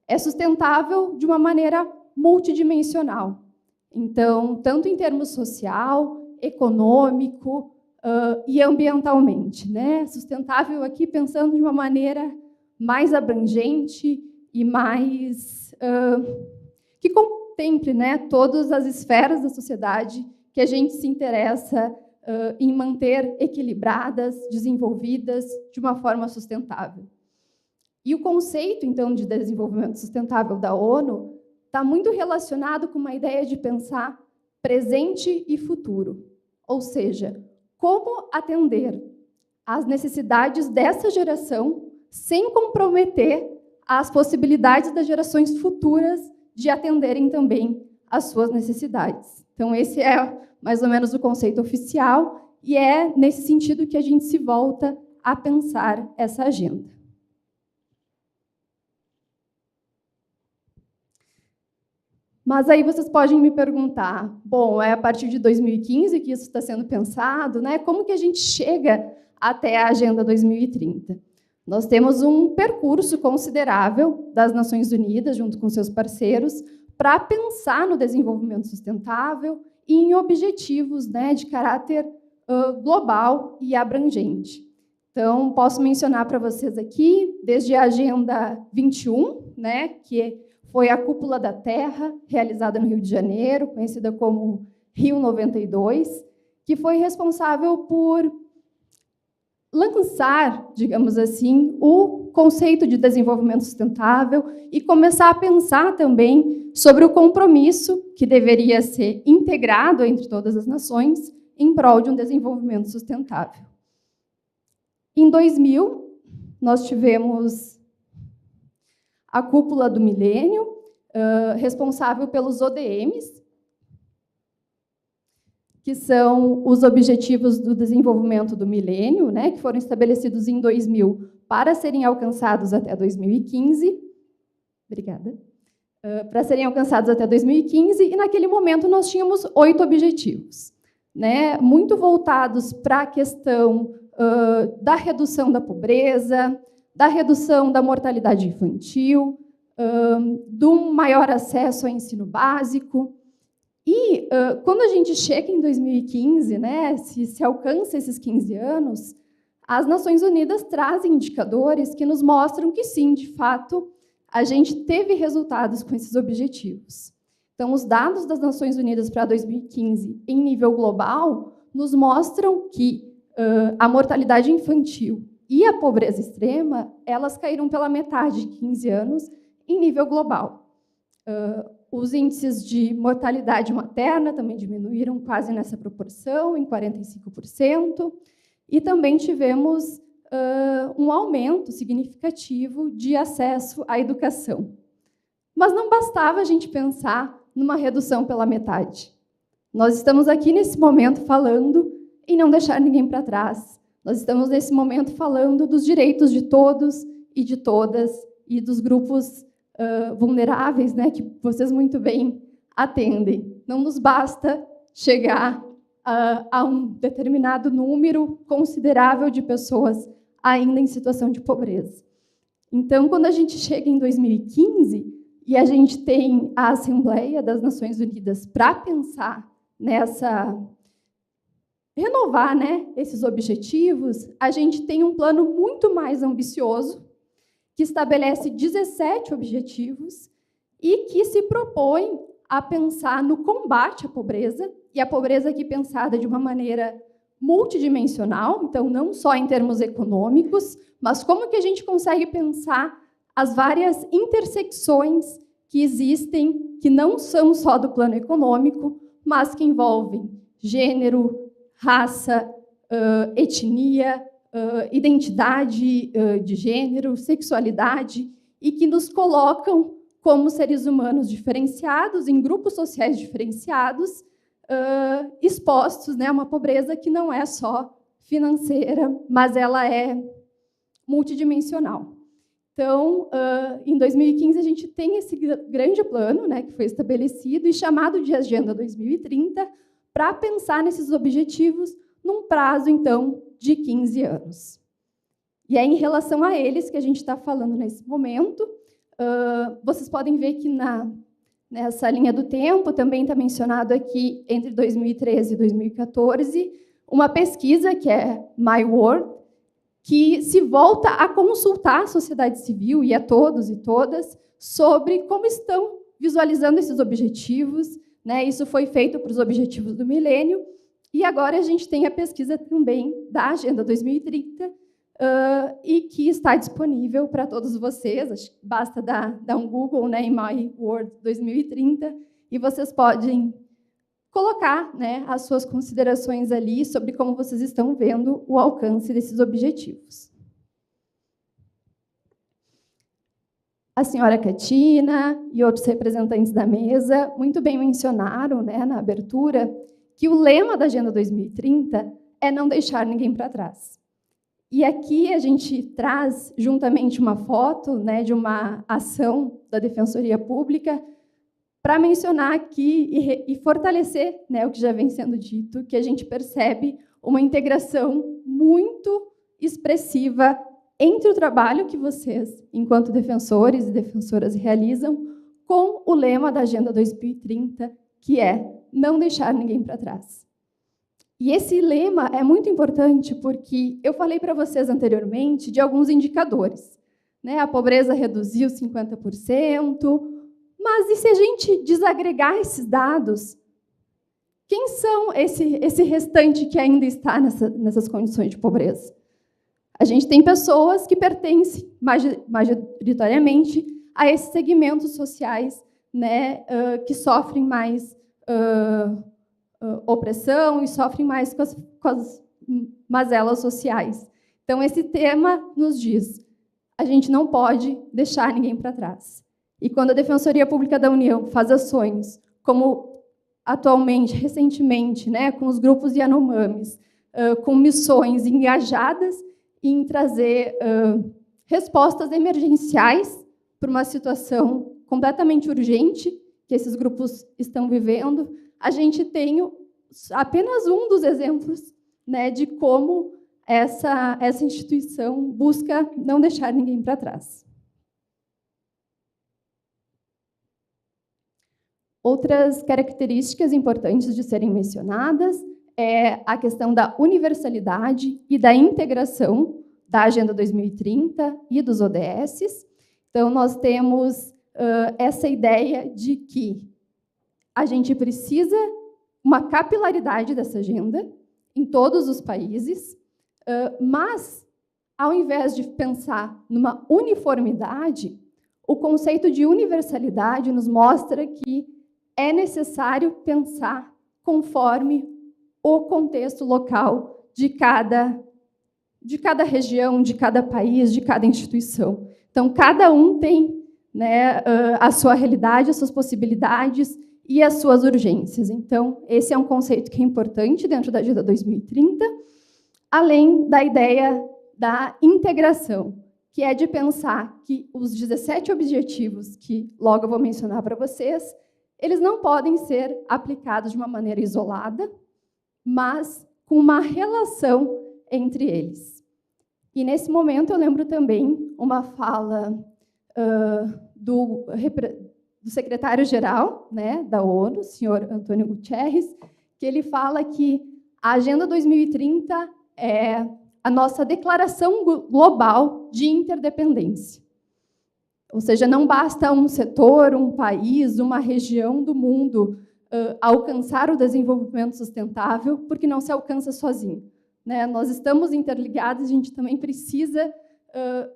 Speaker 9: É sustentável de uma maneira multidimensional. Então, tanto em termos social, econômico e ambientalmente, né? Sustentável aqui pensando de uma maneira mais abrangente e mais que contemple, né, todas as esferas da sociedade que a gente se interessa em manter equilibradas, desenvolvidas de uma forma sustentável. E o conceito, então, de desenvolvimento sustentável da ONU está muito relacionado com uma ideia de pensar presente e futuro, ou seja, como atender às necessidades dessa geração sem comprometer as possibilidades das gerações futuras de atenderem também às suas necessidades. Então, esse é mais ou menos o conceito oficial, e é nesse sentido que a gente se volta a pensar essa agenda. Mas aí vocês podem me perguntar, bom, é a partir de 2015 que isso está sendo pensado, né? Como que a gente chega até a Agenda 2030? Nós temos um percurso considerável das Nações Unidas, junto com seus parceiros, para pensar no desenvolvimento sustentável e em objetivos, né, de caráter global e abrangente. Então, posso mencionar para vocês aqui, desde a Agenda 21, né, que foi a Cúpula da Terra, realizada no Rio de Janeiro, conhecida como Rio 92, que foi responsável por lançar, digamos assim, o conceito de desenvolvimento sustentável e começar a pensar também sobre o compromisso que deveria ser integrado entre todas as nações em prol de um desenvolvimento sustentável. Em 2000, nós tivemos a Cúpula do Milênio, responsável pelos ODMs, que são os Objetivos do Desenvolvimento do Milênio, né, que foram estabelecidos em 2000 para serem alcançados até 2015. Obrigada. Para serem alcançados até 2015, e naquele momento nós tínhamos 8 objetivos, né, muito voltados para a questão da redução da pobreza, da redução da mortalidade infantil, do maior acesso ao ensino básico, E quando a gente chega em 2015, né, se alcança esses 15 anos, as Nações Unidas trazem indicadores que nos mostram que, sim, de fato, a gente teve resultados com esses objetivos. Então, os dados das Nações Unidas para 2015, em nível global, nos mostram que a mortalidade infantil e a pobreza extrema, elas caíram pela metade em 15 anos, em nível global. Os índices de mortalidade materna também diminuíram quase nessa proporção, em 45%, e também tivemos um aumento significativo de acesso à educação. Mas não bastava a gente pensar numa redução pela metade. Nós estamos aqui nesse momento falando em não deixar ninguém para trás. Nós estamos nesse momento falando dos direitos de todos e de todas e dos grupos vulneráveis, né, que vocês muito bem atendem. Não nos basta chegar a um determinado número considerável de pessoas ainda em situação de pobreza. Então, quando a gente chega em 2015 e a gente tem a Assembleia das Nações Unidas para pensar renovar, né, esses objetivos, a gente tem um plano muito mais ambicioso, que estabelece 17 objetivos e que se propõe a pensar no combate à pobreza, e a pobreza aqui pensada de uma maneira multidimensional, então não só em termos econômicos, mas como que a gente consegue pensar as várias intersecções que existem, que não são só do plano econômico, mas que envolvem gênero, raça, etnia, identidade de gênero, sexualidade, e que nos colocam como seres humanos diferenciados, em grupos sociais diferenciados, expostos, né, a uma pobreza que não é só financeira, mas ela é multidimensional. Então, em 2015, a gente tem esse grande plano, né, que foi estabelecido e chamado de Agenda 2030, para pensar nesses objetivos num prazo, então, de 15 anos. E é em relação a eles que a gente está falando nesse momento. Vocês podem ver que nessa linha do tempo também está mencionado aqui, entre 2013 e 2014, uma pesquisa que é My World, que se volta a consultar a sociedade civil e a todos e todas sobre como estão visualizando esses objetivos, né? Isso foi feito para os objetivos do milênio, e agora a gente tem a pesquisa também da Agenda 2030, e que está disponível para todos vocês. Acho que basta dar um Google, né, em My World 2030, e vocês podem colocar, né, as suas considerações ali sobre como vocês estão vendo o alcance desses objetivos. A senhora Catina e outros representantes da mesa muito bem mencionaram, né, na abertura, que o lema da Agenda 2030 é não deixar ninguém para trás. E aqui a gente traz, juntamente, uma foto, né, de uma ação da Defensoria Pública para mencionar aqui e fortalecer, né, o que já vem sendo dito, que a gente percebe uma integração muito expressiva entre o trabalho que vocês, enquanto defensores e defensoras, realizam com o lema da Agenda 2030, que é não deixar ninguém para trás. E esse lema é muito importante porque eu falei para vocês anteriormente de alguns indicadores, né? A pobreza reduziu 50%, mas e se a gente desagregar esses dados, quem são esse restante que ainda está nessas condições de pobreza? A gente tem pessoas que pertencem majoritariamente a esses segmentos sociais, né, que sofrem mais opressão e sofrem mais com as mazelas sociais. Então, esse tema nos diz: a gente não pode deixar ninguém para trás. E quando a Defensoria Pública da União faz ações, como atualmente, recentemente, né, com os grupos Yanomamis, com missões engajadas em trazer respostas emergenciais para uma situação completamente urgente que esses grupos estão vivendo, a gente tem apenas um dos exemplos, né, de como essa instituição busca não deixar ninguém para trás. Outras características importantes de serem mencionadas é a questão da universalidade e da integração da Agenda 2030 e dos ODSs. Então, nós temos essa ideia de que a gente precisa uma capilaridade dessa agenda em todos os países, mas, ao invés de pensar numa uniformidade, o conceito de universalidade nos mostra que é necessário pensar conforme o contexto local de cada região, de cada país, de cada instituição. Então, cada um tem, né, a sua realidade, as suas possibilidades e as suas urgências. Então, esse é um conceito que é importante dentro da Agenda 2030, além da ideia da integração, que é de pensar que os 17 objetivos, que logo eu vou mencionar para vocês, eles não podem ser aplicados de uma maneira isolada, mas com uma relação entre eles. E, nesse momento, eu lembro também uma fala do secretário-geral, né, da ONU, o senhor Antônio Guterres, que ele fala que a Agenda 2030 é a nossa declaração global de interdependência. Ou seja, não basta um setor, um país, uma região do mundo alcançar o desenvolvimento sustentável, porque não se alcança sozinho, né? Nós estamos interligados, a gente também precisa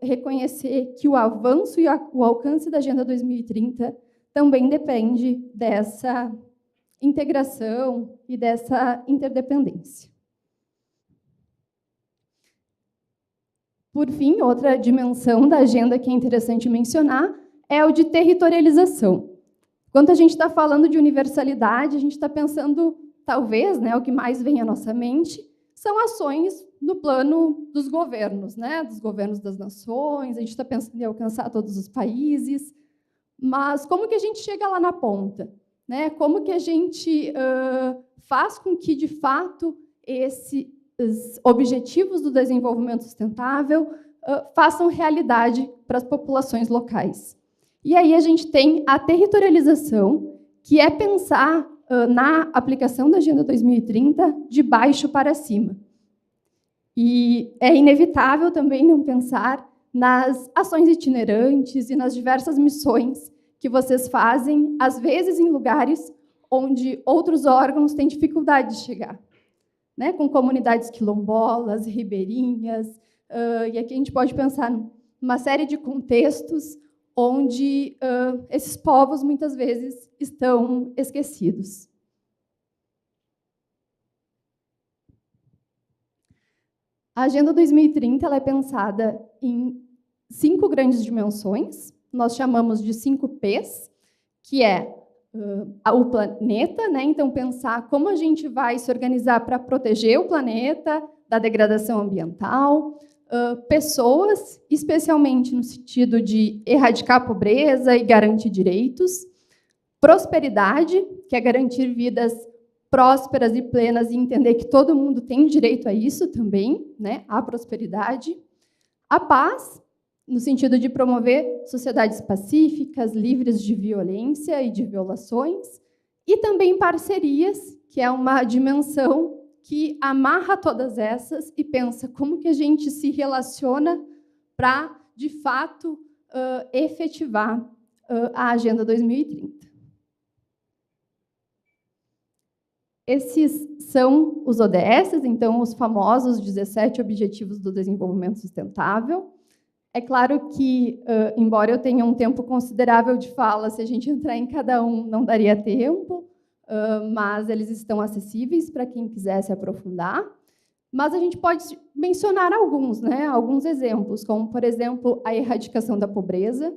Speaker 9: reconhecer que o avanço e o alcance da Agenda 2030 também depende dessa integração e dessa interdependência. Por fim, outra dimensão da agenda que é interessante mencionar é o de territorialização. Quando a gente está falando de universalidade, a gente está pensando, talvez, né, o que mais vem à nossa mente, são ações no plano dos governos, né, dos governos das nações, a gente está pensando em alcançar todos os países, mas como que a gente chega lá na ponta? Né? Como que a gente faz com que, de fato, esses objetivos do desenvolvimento sustentável façam realidade para as populações locais? E aí a gente tem a territorialização, que é pensar na aplicação da Agenda 2030 de baixo para cima. E é inevitável também não pensar nas ações itinerantes e nas diversas missões que vocês fazem, às vezes em lugares onde outros órgãos têm dificuldade de chegar, né? Com comunidades quilombolas, ribeirinhas, e aqui a gente pode pensar numa série de contextos onde esses povos, muitas vezes, estão esquecidos. A Agenda 2030 ela é pensada em 5 grandes dimensões, nós chamamos de 5 Ps, que é o planeta, né? Então, pensar como a gente vai se organizar para proteger o planeta da degradação ambiental, pessoas, especialmente no sentido de erradicar a pobreza e garantir direitos, prosperidade, que é garantir vidas prósperas e plenas e entender que todo mundo tem direito a isso também, né? A prosperidade, a paz, no sentido de promover sociedades pacíficas, livres de violência e de violações, e também parcerias, que é uma dimensão que amarra todas essas e pensa como que a gente se relaciona para, de fato, efetivar a Agenda 2030. Esses são os ODSs, então, os famosos 17 Objetivos do Desenvolvimento Sustentável. É claro que, embora eu tenha um tempo considerável de fala, se a gente entrar em cada um, não daria tempo, mas eles estão acessíveis para quem quiser se aprofundar. Mas a gente pode mencionar alguns, né? Alguns exemplos, como, por exemplo, a erradicação da pobreza.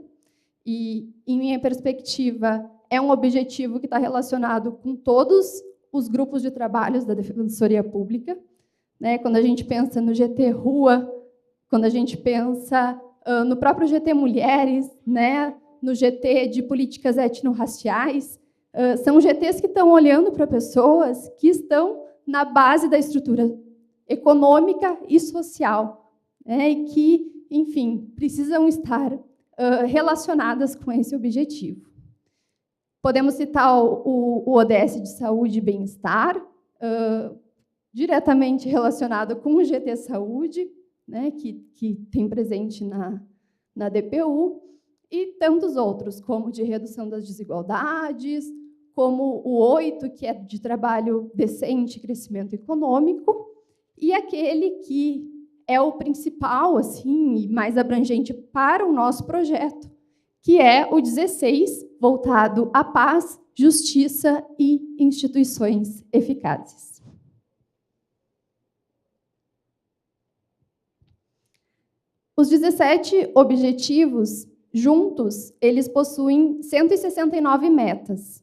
Speaker 9: E, em minha perspectiva, é um objetivo que está relacionado com todos os grupos de trabalhos da Defensoria Pública, né? Quando a gente pensa no GT Rua, quando a gente pensa no próprio GT Mulheres, né? No GT de políticas etnorraciais, são GTs que estão olhando para pessoas que estão na base da estrutura econômica e social, né? E que, enfim, precisam estar relacionadas com esse objetivo. Podemos citar o ODS de saúde e bem-estar, diretamente relacionado com o GT Saúde, né, que tem presente na DPU, e tantos outros, como de redução das desigualdades, como o 8, que é de trabalho decente e crescimento econômico, e aquele que é o principal, assim, e mais abrangente para o nosso projeto, que é o 16, voltado à paz, justiça e instituições eficazes. Os 17 objetivos, juntos, eles possuem 169 metas.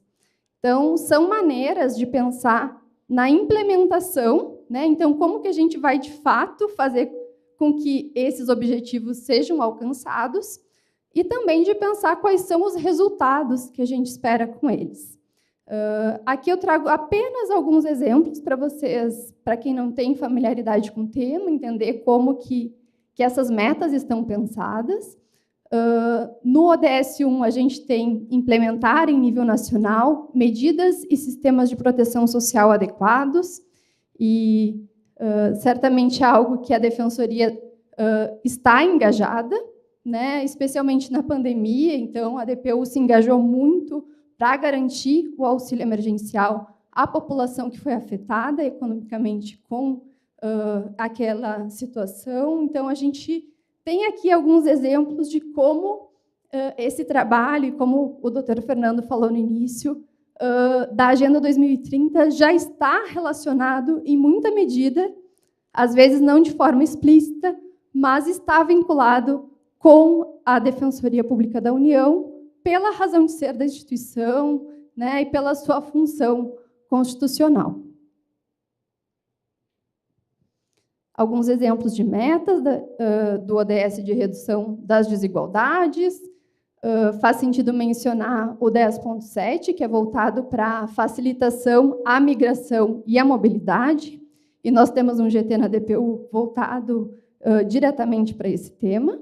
Speaker 9: Então, são maneiras de pensar na implementação, né? Então, como que a gente vai, de fato, fazer com que esses objetivos sejam alcançados, e também de pensar quais são os resultados que a gente espera com eles. Aqui eu trago apenas alguns exemplos para vocês, para quem não tem familiaridade com o tema, entender como que essas metas estão pensadas. No ODS 1, a gente tem implementar em nível nacional medidas e sistemas de proteção social adequados, e certamente é algo que a Defensoria está engajada, né, especialmente na pandemia. Então, a DPU se engajou muito para garantir o auxílio emergencial à população que foi afetada economicamente com aquela situação. Então, a gente tem aqui alguns exemplos de como esse trabalho, e como o Dr. Fernando falou no início, da Agenda 2030 já está relacionado, em muita medida, às vezes não de forma explícita, mas está vinculado com a Defensoria Pública da União, pela razão de ser da instituição, né, e pela sua função constitucional. Alguns exemplos de metas do ODS de redução das desigualdades. Faz sentido mencionar o 10.7, que é voltado para a facilitação à migração e à mobilidade, e nós temos um GT na DPU voltado diretamente para esse tema.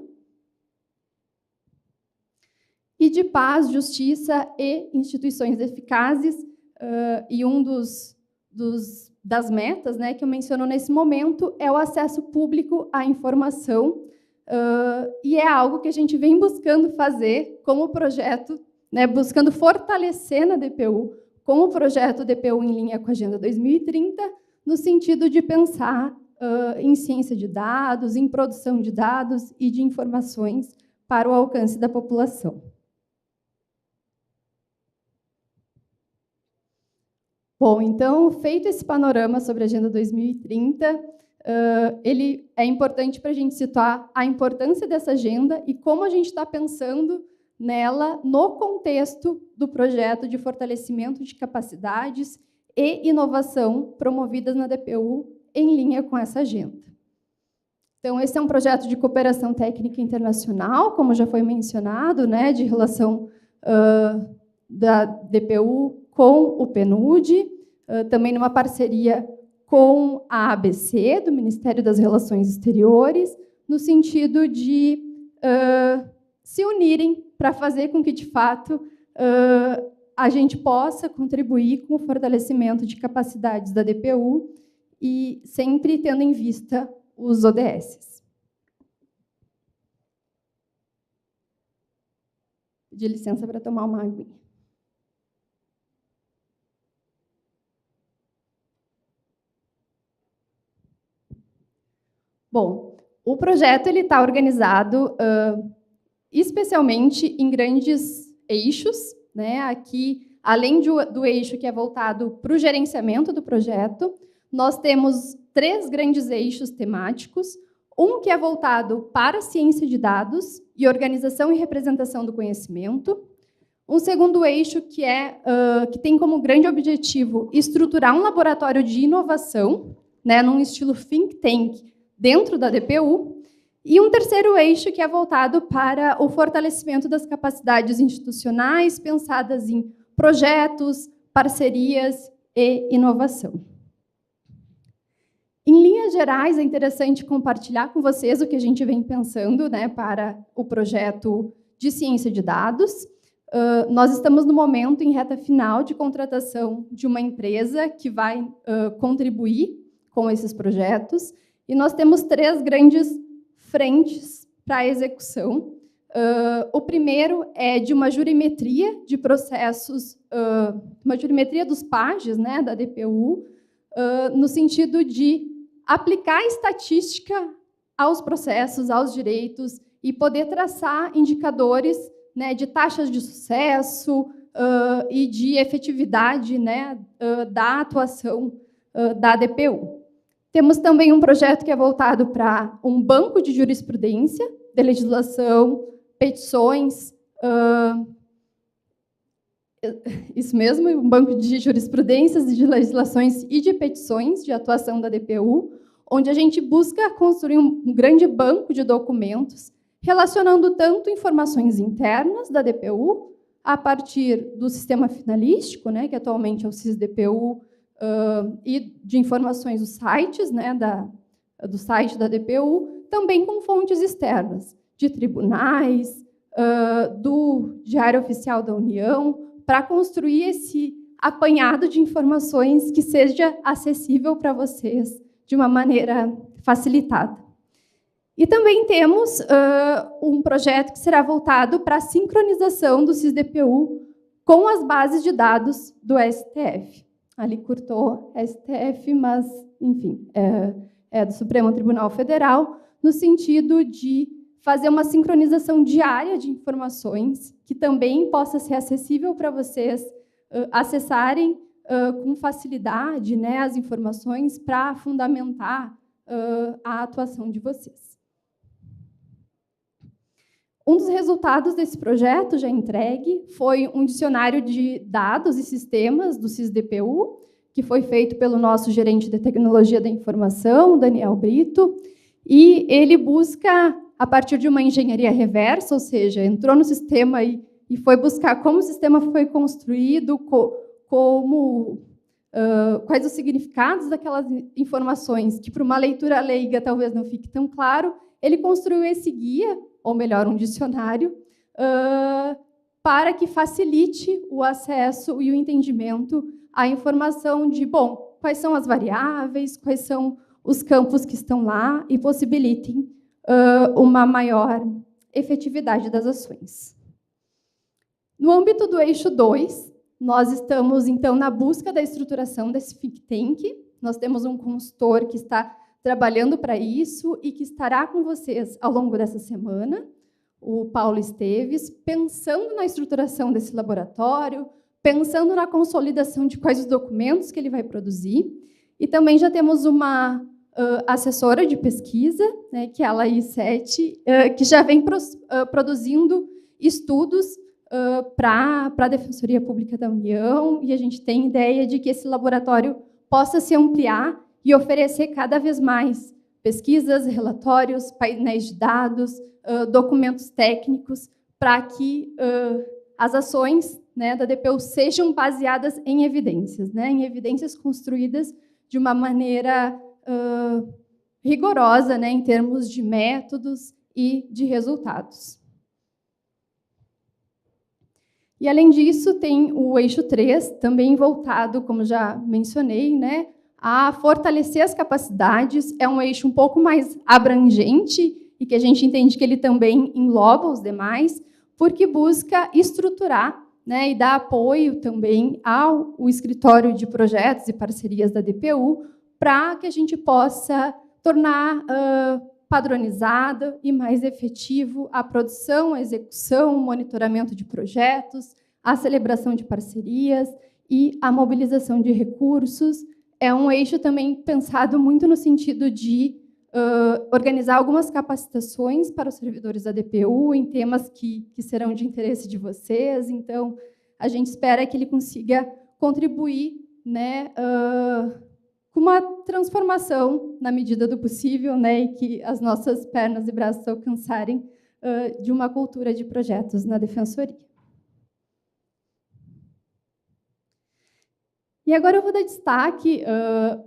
Speaker 9: E de paz, justiça e instituições eficazes, e das metas, né, que eu menciono nesse momento é o acesso público à informação, e é algo que a gente vem buscando fazer como projeto, né, buscando fortalecer na DPU, com o projeto DPU em linha com a Agenda 2030, no sentido de pensar em ciência de dados, em produção de dados e de informações para o alcance da população. Bom, então, feito esse panorama sobre a Agenda 2030, ele é importante para a gente situar a importância dessa agenda e como a gente está pensando nela no contexto do projeto de fortalecimento de capacidades e inovação promovidas na DPU em linha com essa agenda. Então, esse é um projeto de cooperação técnica internacional, como já foi mencionado, né, de relação da DPU com o PNUD, também numa parceria com a ABC, do Ministério das Relações Exteriores, no sentido de se unirem para fazer com que, de fato, a gente possa contribuir com o fortalecimento de capacidades da DPU e sempre tendo em vista os ODS. Pedir licença para tomar uma aguinha. Bom, o projeto está organizado especialmente em grandes eixos, né? Aqui, além do eixo que é voltado para o gerenciamento do projeto, nós temos 3 grandes eixos temáticos, um que é voltado para a ciência de dados e organização e representação do conhecimento, um segundo eixo que tem como grande objetivo estruturar um laboratório de inovação, né, num estilo think tank, dentro da DPU, e um terceiro eixo que é voltado para o fortalecimento das capacidades institucionais, pensadas em projetos, parcerias e inovação. Em linhas gerais, é interessante compartilhar com vocês o que a gente vem pensando, né, para o projeto de ciência de dados. Nós estamos no momento, em reta final, de contratação de uma empresa que vai contribuir com esses projetos, e nós temos 3 grandes frentes para a execução. O primeiro é de uma jurimetria de processos, uma jurimetria dos PAGs, né, da DPU, no sentido de aplicar estatística aos processos, aos direitos, e poder traçar indicadores, né, de taxas de sucesso e de efetividade, né, da atuação da DPU. Temos também um projeto que é voltado para um banco de jurisprudência, de legislação, petições, isso mesmo, um banco de jurisprudências, de legislações e de petições de atuação da DPU, onde a gente busca construir um grande banco de documentos relacionando tanto informações internas da DPU, a partir do sistema finalístico, né, que atualmente é o SIS-DPU, e de informações dos sites, né, do site da DPU, também com fontes externas, de tribunais, do Diário Oficial da União, para construir esse apanhado de informações que seja acessível para vocês de uma maneira facilitada. E também temos um projeto que será voltado para a sincronização do SIS-DPU com as bases de dados do STF. Ali curtou STF, mas, enfim, é do Supremo Tribunal Federal, no sentido de fazer uma sincronização diária de informações que também possa ser acessível para vocês acessarem com facilidade, né, as informações para fundamentar a atuação de vocês. Um dos resultados desse projeto já entregue foi um dicionário de dados e sistemas do SIS-DPU, que foi feito pelo nosso gerente de tecnologia da informação, Daniel Brito, e ele busca, a partir de uma engenharia reversa, ou seja, entrou no sistema e foi buscar como o sistema foi construído, quais os significados daquelas informações, que para uma leitura leiga talvez não fique tão claro. Ele construiu esse guia, ou melhor, um dicionário, para que facilite o acesso e o entendimento à informação de, bom, quais são as variáveis, quais são os campos que estão lá e possibilitem uma maior efetividade das ações. No âmbito do eixo 2, nós estamos, então, na busca da estruturação desse think tank. Nós temos um consultor que está trabalhando para isso e que estará com vocês ao longo dessa semana, o Paulo Esteves, pensando na estruturação desse laboratório, pensando na consolidação de quais os documentos que ele vai produzir. E também já temos uma assessora de pesquisa, né, que é a Laís Sete, que já vem produzindo estudos para a Defensoria Pública da União, e a gente tem ideia de que esse laboratório possa se ampliar e oferecer cada vez mais pesquisas, relatórios, painéis de dados, documentos técnicos, para que as ações, né, da DPU sejam baseadas em evidências, né, em evidências construídas de uma maneira rigorosa, né, em termos de métodos e de resultados. E, além disso, tem o eixo 3, também voltado, como já mencionei, né, a fortalecer as capacidades. É um eixo um pouco mais abrangente e que a gente entende que ele também engloba os demais, porque busca estruturar, né, e dar apoio também ao escritório de projetos e parcerias da DPU, para que a gente possa tornar padronizada e mais efetivo a produção, a execução, o monitoramento de projetos, a celebração de parcerias e a mobilização de recursos. É um eixo também pensado muito no sentido de organizar algumas capacitações para os servidores da DPU em temas que serão de interesse de vocês. Então, a gente espera que ele consiga contribuir, né, com uma transformação, na medida do possível, né, e que as nossas pernas e braços alcançarem de uma cultura de projetos na Defensoria. E agora eu vou dar destaque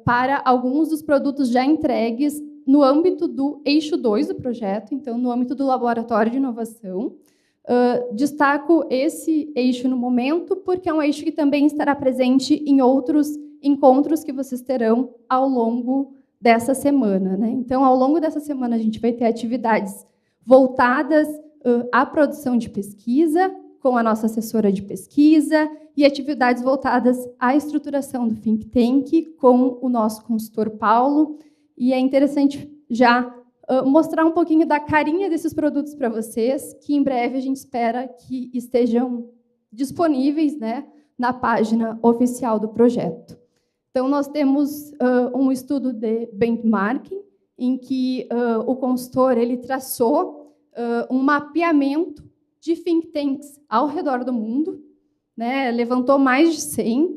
Speaker 9: para alguns dos produtos já entregues no âmbito do eixo 2 do projeto, então, no âmbito do Laboratório de Inovação. Destaco esse eixo no momento, porque é um eixo que também estará presente em outros encontros que vocês terão ao longo dessa semana, né? Então, ao longo dessa semana, a gente vai ter atividades voltadas à produção de pesquisa, com a nossa assessora de pesquisa, e atividades voltadas à estruturação do think tank, com o nosso consultor Paulo. E é interessante já mostrar um pouquinho da carinha desses produtos para vocês, que em breve a gente espera que estejam disponíveis, né, na página oficial do projeto. Então, nós temos um estudo de benchmarking, em que o consultor ele traçou um mapeamento de think tanks ao redor do mundo, né, levantou mais de 100,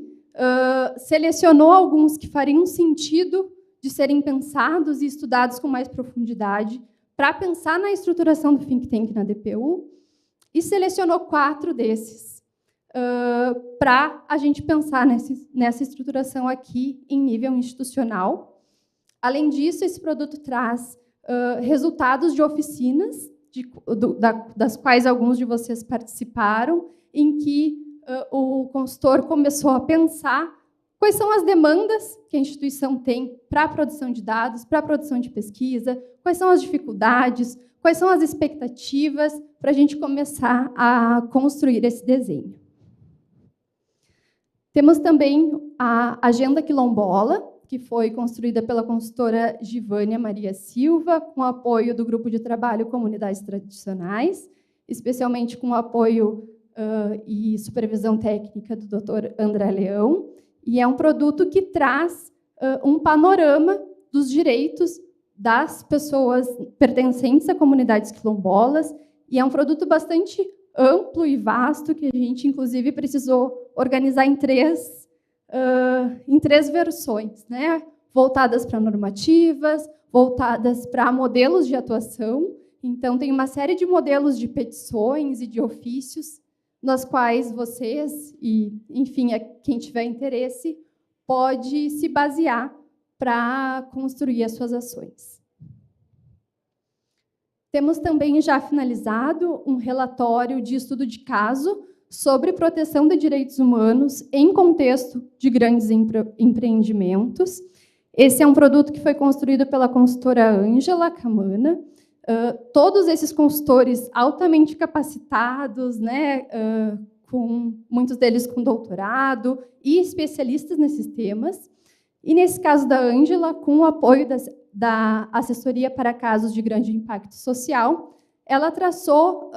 Speaker 9: selecionou alguns que fariam sentido de serem pensados e estudados com mais profundidade para pensar na estruturação do think tank na DPU, e selecionou 4 desses para a gente pensar nessa estruturação aqui em nível institucional. Além disso, esse produto traz resultados de oficinas, das quais alguns de vocês participaram, em que o consultor começou a pensar quais são as demandas que a instituição tem para a produção de dados, para a produção de pesquisa, quais são as dificuldades, quais são as expectativas, para a gente começar a construir esse desenho. Temos também a Agenda Quilombola, que foi construída pela consultora Givânia Maria Silva, com apoio do Grupo de Trabalho Comunidades Tradicionais, especialmente com o apoio e supervisão técnica do Dr. André Leão, e é um produto que traz um panorama dos direitos das pessoas pertencentes a comunidades quilombolas, e é um produto bastante amplo e vasto, que a gente, inclusive, precisou organizar em três versões, né? Voltadas para normativas, voltadas para modelos de atuação. Então, tem uma série de modelos de petições e de ofícios, nas quais vocês, e, enfim, quem tiver interesse, pode se basear para construir as suas ações. Temos também já finalizado um relatório de estudo de caso sobre proteção de direitos humanos em contexto de grandes empreendimentos. Esse é um produto que foi construído pela consultora Ângela Camana. Todos esses consultores altamente capacitados, né, com muitos deles com doutorado e especialistas nesses temas. E, nesse caso da Ângela, com o apoio da Assessoria para Casos de Grande Impacto Social, ela traçou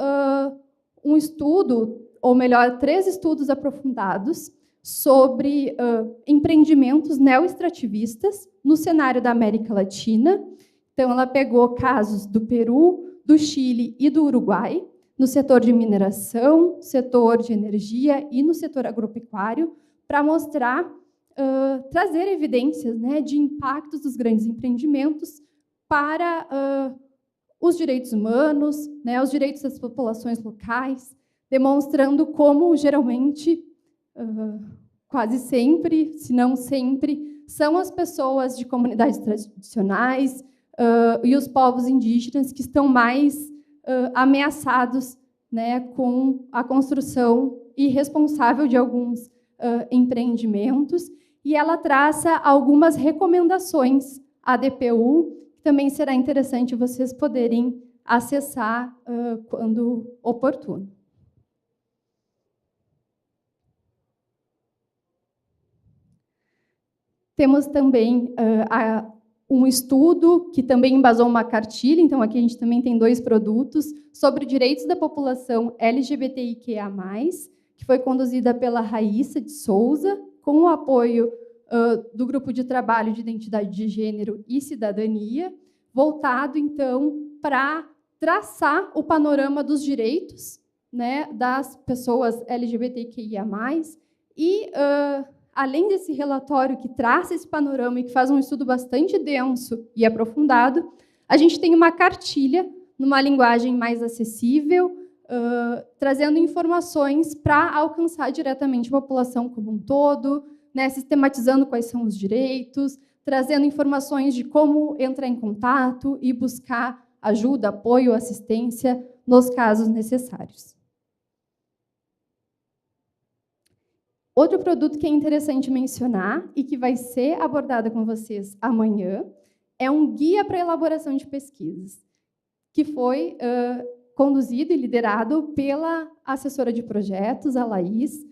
Speaker 9: um estudo, ou melhor, 3 estudos aprofundados sobre empreendimentos neoextrativistas no cenário da América Latina. Então, ela pegou casos do Peru, do Chile e do Uruguai, no setor de mineração, setor de energia e no setor agropecuário, para mostrar, trazer evidências, né, de impactos dos grandes empreendimentos para os direitos humanos, né, os direitos das populações locais, demonstrando como, geralmente, quase sempre, se não sempre, são as pessoas de comunidades tradicionais e os povos indígenas que estão mais ameaçados, né, com a construção irresponsável de alguns empreendimentos, e ela traça algumas recomendações à DPU, que também será interessante vocês poderem acessar quando oportuno. Temos também um estudo que também embasou uma cartilha, então aqui a gente também tem 2 produtos, sobre direitos da população LGBTIQA+, que foi conduzida pela Raíssa de Souza, com o apoio do Grupo de Trabalho de Identidade de Gênero e Cidadania, voltado, então, para traçar o panorama dos direitos, né, das pessoas LGBTQIA+, e, além desse relatório que traça esse panorama e que faz um estudo bastante denso e aprofundado, a gente tem uma cartilha, numa linguagem mais acessível, trazendo informações para alcançar diretamente a população como um todo, né, sistematizando quais são os direitos, trazendo informações de como entrar em contato e buscar ajuda, apoio, assistência nos casos necessários. Outro produto que é interessante mencionar e que vai ser abordado com vocês amanhã é um guia para elaboração de pesquisas, que foi conduzido e liderado pela assessora de projetos, a Laís,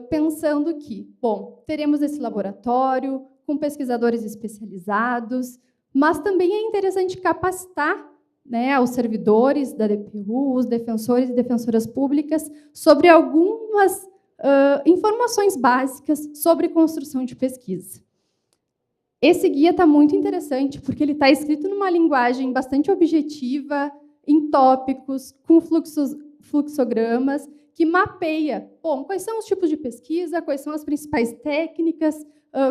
Speaker 9: pensando que, bom, teremos esse laboratório com pesquisadores especializados, mas também é interessante capacitar, né, os servidores da DPU, os defensores e defensoras públicas, sobre algumas informações básicas sobre construção de pesquisa. Esse guia está muito interessante, porque ele está escrito numa linguagem bastante objetiva, em tópicos, com fluxogramas, que mapeia, bom, quais são os tipos de pesquisa, quais são as principais técnicas,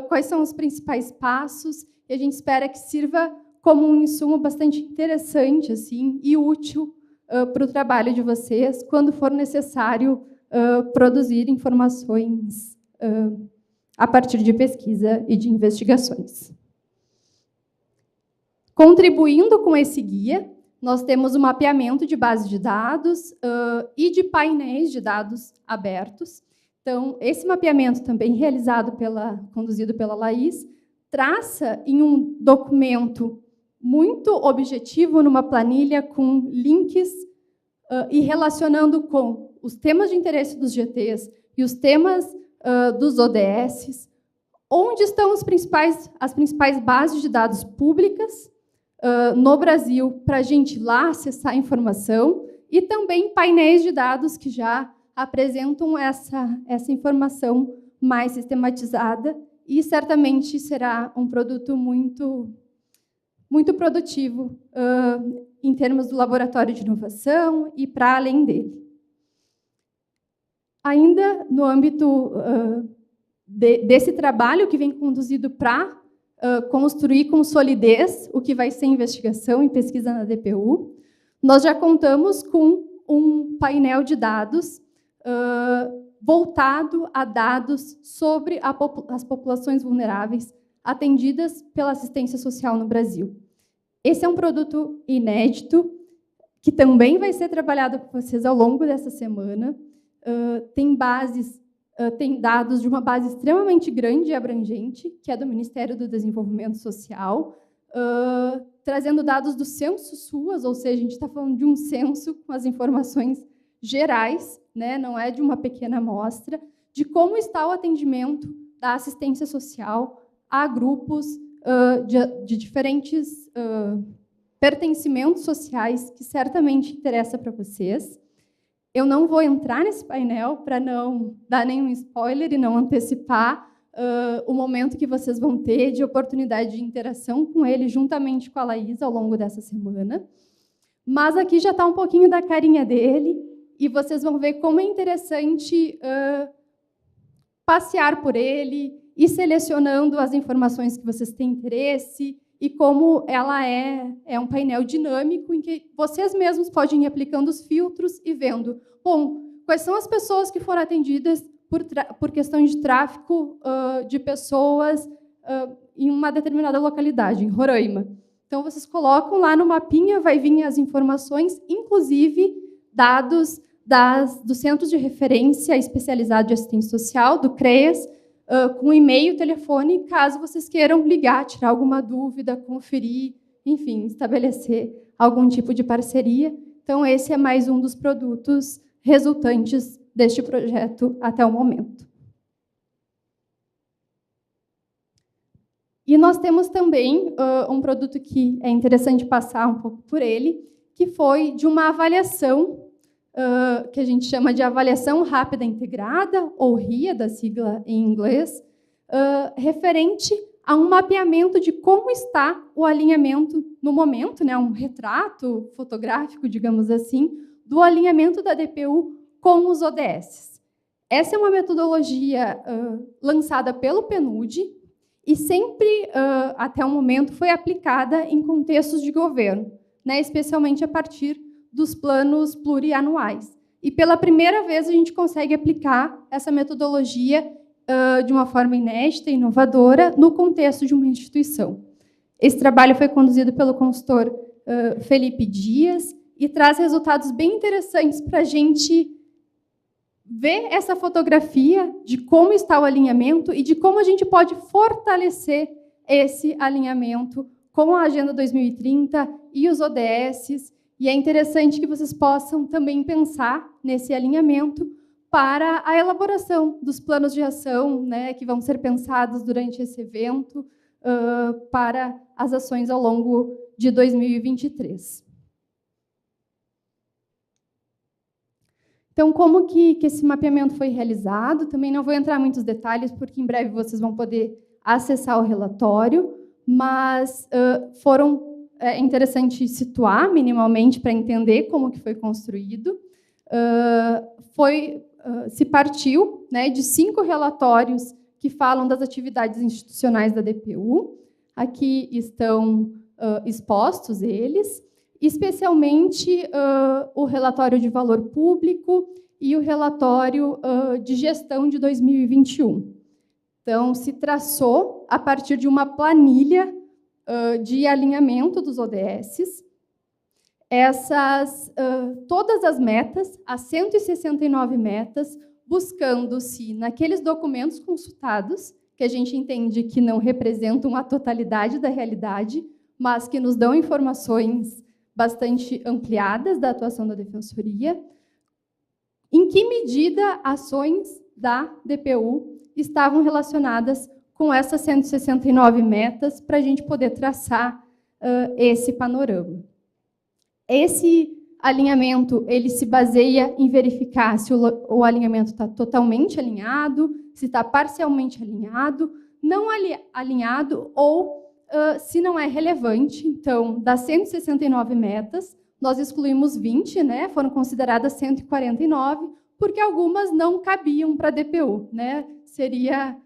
Speaker 9: quais são os principais passos, e a gente espera que sirva como um insumo bastante interessante assim, e útil para o trabalho de vocês, quando for necessário produzir informações a partir de pesquisa e de investigações. Contribuindo com esse guia, nós temos o mapeamento de bases de dados e de painéis de dados abertos. Então, esse mapeamento também conduzido pela Laís, traça em um documento muito objetivo, numa planilha com links e relacionando com os temas de interesse dos GTs e os temas dos ODS, onde estão as principais bases de dados públicas no Brasil, para a gente ir lá acessar a informação, e também painéis de dados que já apresentam essa informação mais sistematizada, e certamente será um produto muito produtivo em termos do laboratório de inovação e para além dele. Ainda no âmbito desse trabalho que vem conduzido para construir com solidez o que vai ser investigação e pesquisa na DPU, nós já contamos com um painel de dados voltado a dados sobre as populações vulneráveis atendidas pela assistência social no Brasil. Esse é um produto inédito, que também vai ser trabalhado com vocês ao longo dessa semana. Tem dados de uma base extremamente grande e abrangente, que é do Ministério do Desenvolvimento Social, trazendo dados do censo SUAS, ou seja, a gente está falando de um censo com as informações gerais, né, não é de uma pequena amostra, de como está o atendimento da assistência social a grupos de diferentes pertencimentos sociais, que certamente interessa para vocês. Eu não vou entrar nesse painel para não dar nenhum spoiler e não antecipar o momento que vocês vão ter de oportunidade de interação com ele, juntamente com a Laís, ao longo dessa semana. Mas aqui já está um pouquinho da carinha dele, e vocês vão ver como é interessante passear por ele, ir selecionando as informações que vocês têm interesse, e como ela é um painel dinâmico em que vocês mesmos podem ir aplicando os filtros e vendo, bom, quais são as pessoas que foram atendidas por questão de tráfico de pessoas em uma determinada localidade, em Roraima. Então, vocês colocam lá no mapinha, vai vir as informações, inclusive dados dos Centros de Referência Especializado de Assistência Social, do CREAS, com e-mail, telefone, caso vocês queiram ligar, tirar alguma dúvida, conferir, enfim, estabelecer algum tipo de parceria. Então, esse é mais um dos produtos resultantes deste projeto até o momento. E nós temos também um produto que é interessante passar um pouco por ele, que foi de uma avaliação que a gente chama de Avaliação Rápida Integrada, ou RIA, da sigla em inglês, referente a um mapeamento de como está o alinhamento no momento, né, um retrato fotográfico, digamos assim, do alinhamento da DPU com os ODS. Essa é uma metodologia lançada pelo PNUD e sempre, até o momento, foi aplicada em contextos de governo, né, especialmente a partir dos planos plurianuais. E, pela primeira vez, a gente consegue aplicar essa metodologia de uma forma inédita e inovadora no contexto de uma instituição. Esse trabalho foi conduzido pelo consultor Felipe Dias e traz resultados bem interessantes para a gente ver essa fotografia de como está o alinhamento e de como a gente pode fortalecer esse alinhamento com a Agenda 2030 e os ODSs. E é interessante que vocês possam também pensar nesse alinhamento para a elaboração dos planos de ação, né, que vão ser pensados durante esse evento, para as ações ao longo de 2023. Então, como que esse mapeamento foi realizado? Também não vou entrar em muitos detalhes, porque em breve vocês vão poder acessar o relatório, mas é interessante situar minimamente para entender como que foi construído. Se partiu, né, de 5 relatórios que falam das atividades institucionais da DPU. Aqui estão expostos eles, especialmente o relatório de valor público e o relatório de gestão de 2021. Então, se traçou a partir de uma planilha de alinhamento dos ODSs, todas as metas, as 169 metas, buscando-se naqueles documentos consultados, que a gente entende que não representam a totalidade da realidade, mas que nos dão informações bastante ampliadas da atuação da Defensoria, em que medida ações da DPU estavam relacionadas com essas 169 metas, para a gente poder traçar esse panorama. Esse alinhamento ele se baseia em verificar se o alinhamento está totalmente alinhado, se está parcialmente alinhado, não alinhado ou se não é relevante. Então, das 169 metas, nós excluímos 20, né? Foram consideradas 149, porque algumas não cabiam para a DPU, né? Seria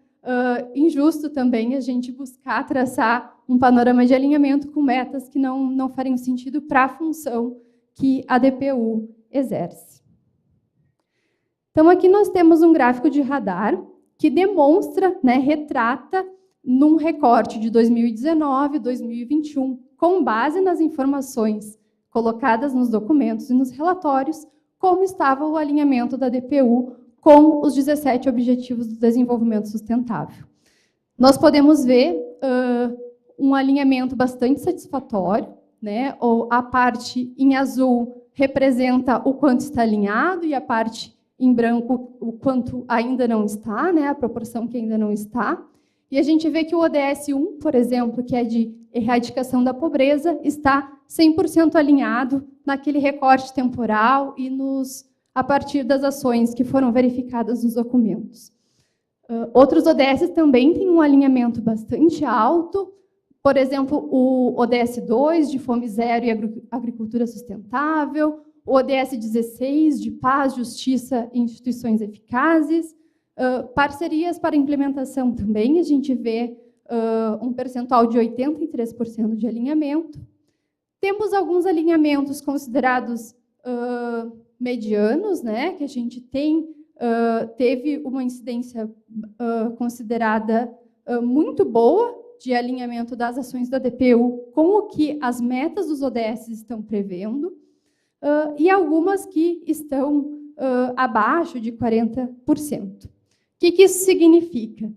Speaker 9: injusto também a gente buscar traçar um panorama de alinhamento com metas que não fariam sentido para a função que a DPU exerce. Então, aqui nós temos um gráfico de radar que demonstra, né, retrata, num recorte de 2019 e 2021, com base nas informações colocadas nos documentos e nos relatórios, como estava o alinhamento da DPU com os 17 Objetivos do Desenvolvimento Sustentável. Nós podemos ver um alinhamento bastante satisfatório, né? Ou a parte em azul representa o quanto está alinhado e a parte em branco o quanto ainda não está, né? A proporção que ainda não está. E a gente vê que o ODS 1, por exemplo, que é de erradicação da pobreza, está 100% alinhado naquele recorte temporal e a partir das ações que foram verificadas nos documentos. Outros ODS também têm um alinhamento bastante alto. Por exemplo, o ODS 2, de Fome Zero e Agricultura Sustentável, o ODS 16, de Paz, Justiça e Instituições Eficazes, parcerias para implementação também, a gente vê um percentual de 83% de alinhamento. Temos alguns alinhamentos considerados medianos, né, que a gente teve uma incidência considerada muito boa de alinhamento das ações da DPU com o que as metas dos ODS estão prevendo, e algumas que estão abaixo de 40%. O que isso significa?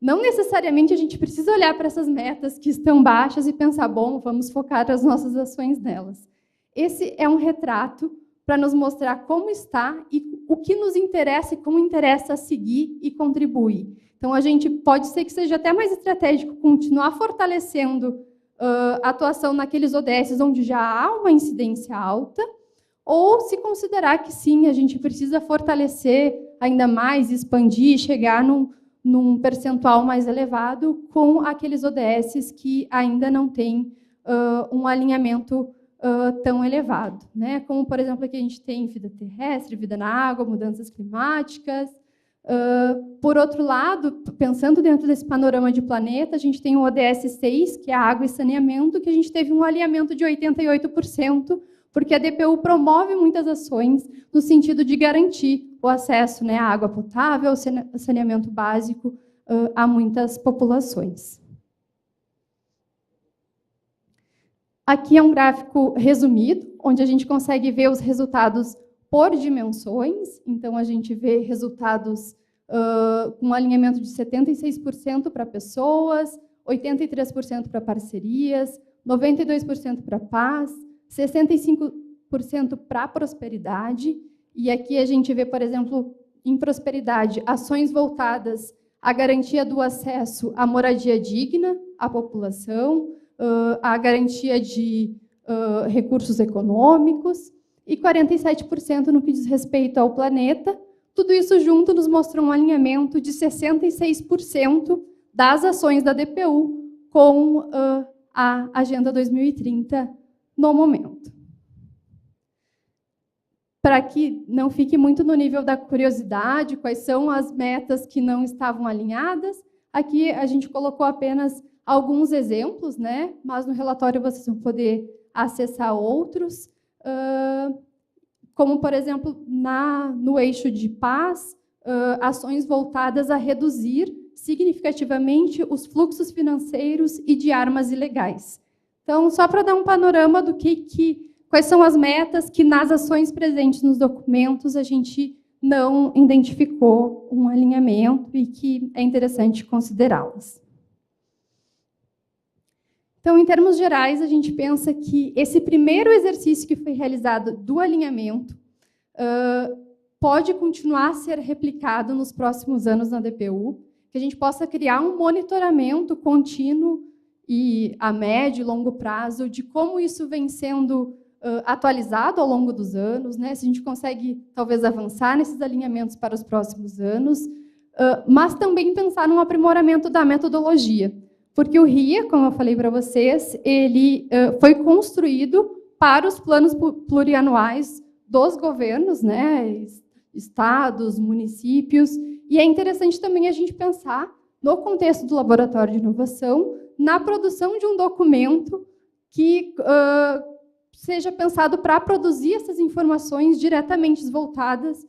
Speaker 9: Não necessariamente a gente precisa olhar para essas metas que estão baixas e pensar, bom, vamos focar as nossas ações nelas. Esse é um retrato para nos mostrar como está e o que nos interessa e como interessa seguir e contribuir. Então, a gente pode ser que seja até mais estratégico continuar fortalecendo a atuação naqueles ODS onde já há uma incidência alta, ou se considerar que sim, a gente precisa fortalecer ainda mais, expandir, chegar num percentual mais elevado com aqueles ODSs que ainda não têm um alinhamento tão elevado, né? Como, por exemplo, aqui a gente tem vida terrestre, vida na água, mudanças climáticas. Por outro lado, pensando dentro desse panorama de planeta, a gente tem o ODS 6, que é a água e saneamento, que a gente teve um alinhamento de 88%, porque a DPU promove muitas ações no sentido de garantir o acesso, né, à água potável, ao saneamento básico a muitas populações. Aqui é um gráfico resumido, onde a gente consegue ver os resultados por dimensões, então a gente vê resultados com um alinhamento de 76% para pessoas, 83% para parcerias, 92% para paz, 65% para prosperidade. E aqui a gente vê, por exemplo, em prosperidade, ações voltadas à garantia do acesso à moradia digna à população, à garantia de recursos econômicos, e 47% no que diz respeito ao planeta. Tudo isso junto nos mostra um alinhamento de 66% das ações da DPU com a Agenda 2030 no momento. Para que não fique muito no nível da curiosidade, quais são as metas que não estavam alinhadas, aqui a gente colocou apenas alguns exemplos, né? Mas no relatório vocês vão poder acessar outros, como, por exemplo, no eixo de paz, ações voltadas a reduzir significativamente os fluxos financeiros e de armas ilegais. Então, só para dar um panorama do quais são as metas que, nas ações presentes nos documentos, a gente não identificou um alinhamento e que é interessante considerá-las. Então, em termos gerais, a gente pensa que esse primeiro exercício que foi realizado do alinhamento pode continuar a ser replicado nos próximos anos na DPU, que a gente possa criar um monitoramento contínuo e a médio e longo prazo de como isso vem sendo atualizado ao longo dos anos, né? Se a gente consegue, talvez, avançar nesses alinhamentos para os próximos anos, mas também pensar num aprimoramento da metodologia. Porque o RIA, como eu falei para vocês, ele foi construído para os planos plurianuais dos governos, né, estados, municípios, e é interessante também a gente pensar, no contexto do Laboratório de Inovação, na produção de um documento que seja pensado para produzir essas informações diretamente voltadas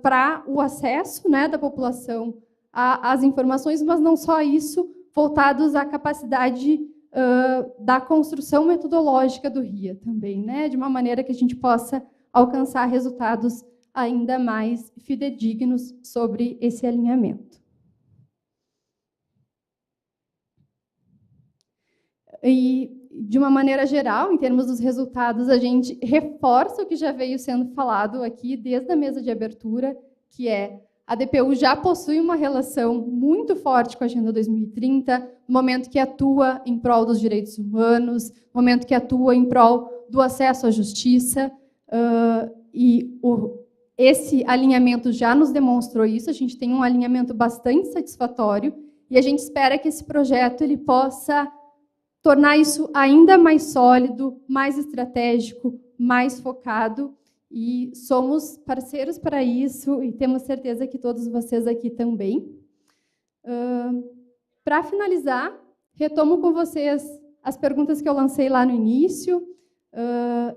Speaker 9: para o acesso, né, da população às informações, mas não só isso, voltados à capacidade da construção metodológica do RIA também, né? De uma maneira que a gente possa alcançar resultados ainda mais fidedignos sobre esse alinhamento. E, de uma maneira geral, em termos dos resultados, a gente reforça o que já veio sendo falado aqui desde a mesa de abertura, que é a DPU já possui uma relação muito forte com a Agenda 2030, no momento que atua em prol dos direitos humanos, no momento que atua em prol do acesso à justiça, esse alinhamento já nos demonstrou isso, a gente tem um alinhamento bastante satisfatório, e a gente espera que esse projeto ele possa tornar isso ainda mais sólido, mais estratégico, mais focado, e somos parceiros para isso, e temos certeza que todos vocês aqui também. Para finalizar, retomo com vocês as perguntas que eu lancei lá no início,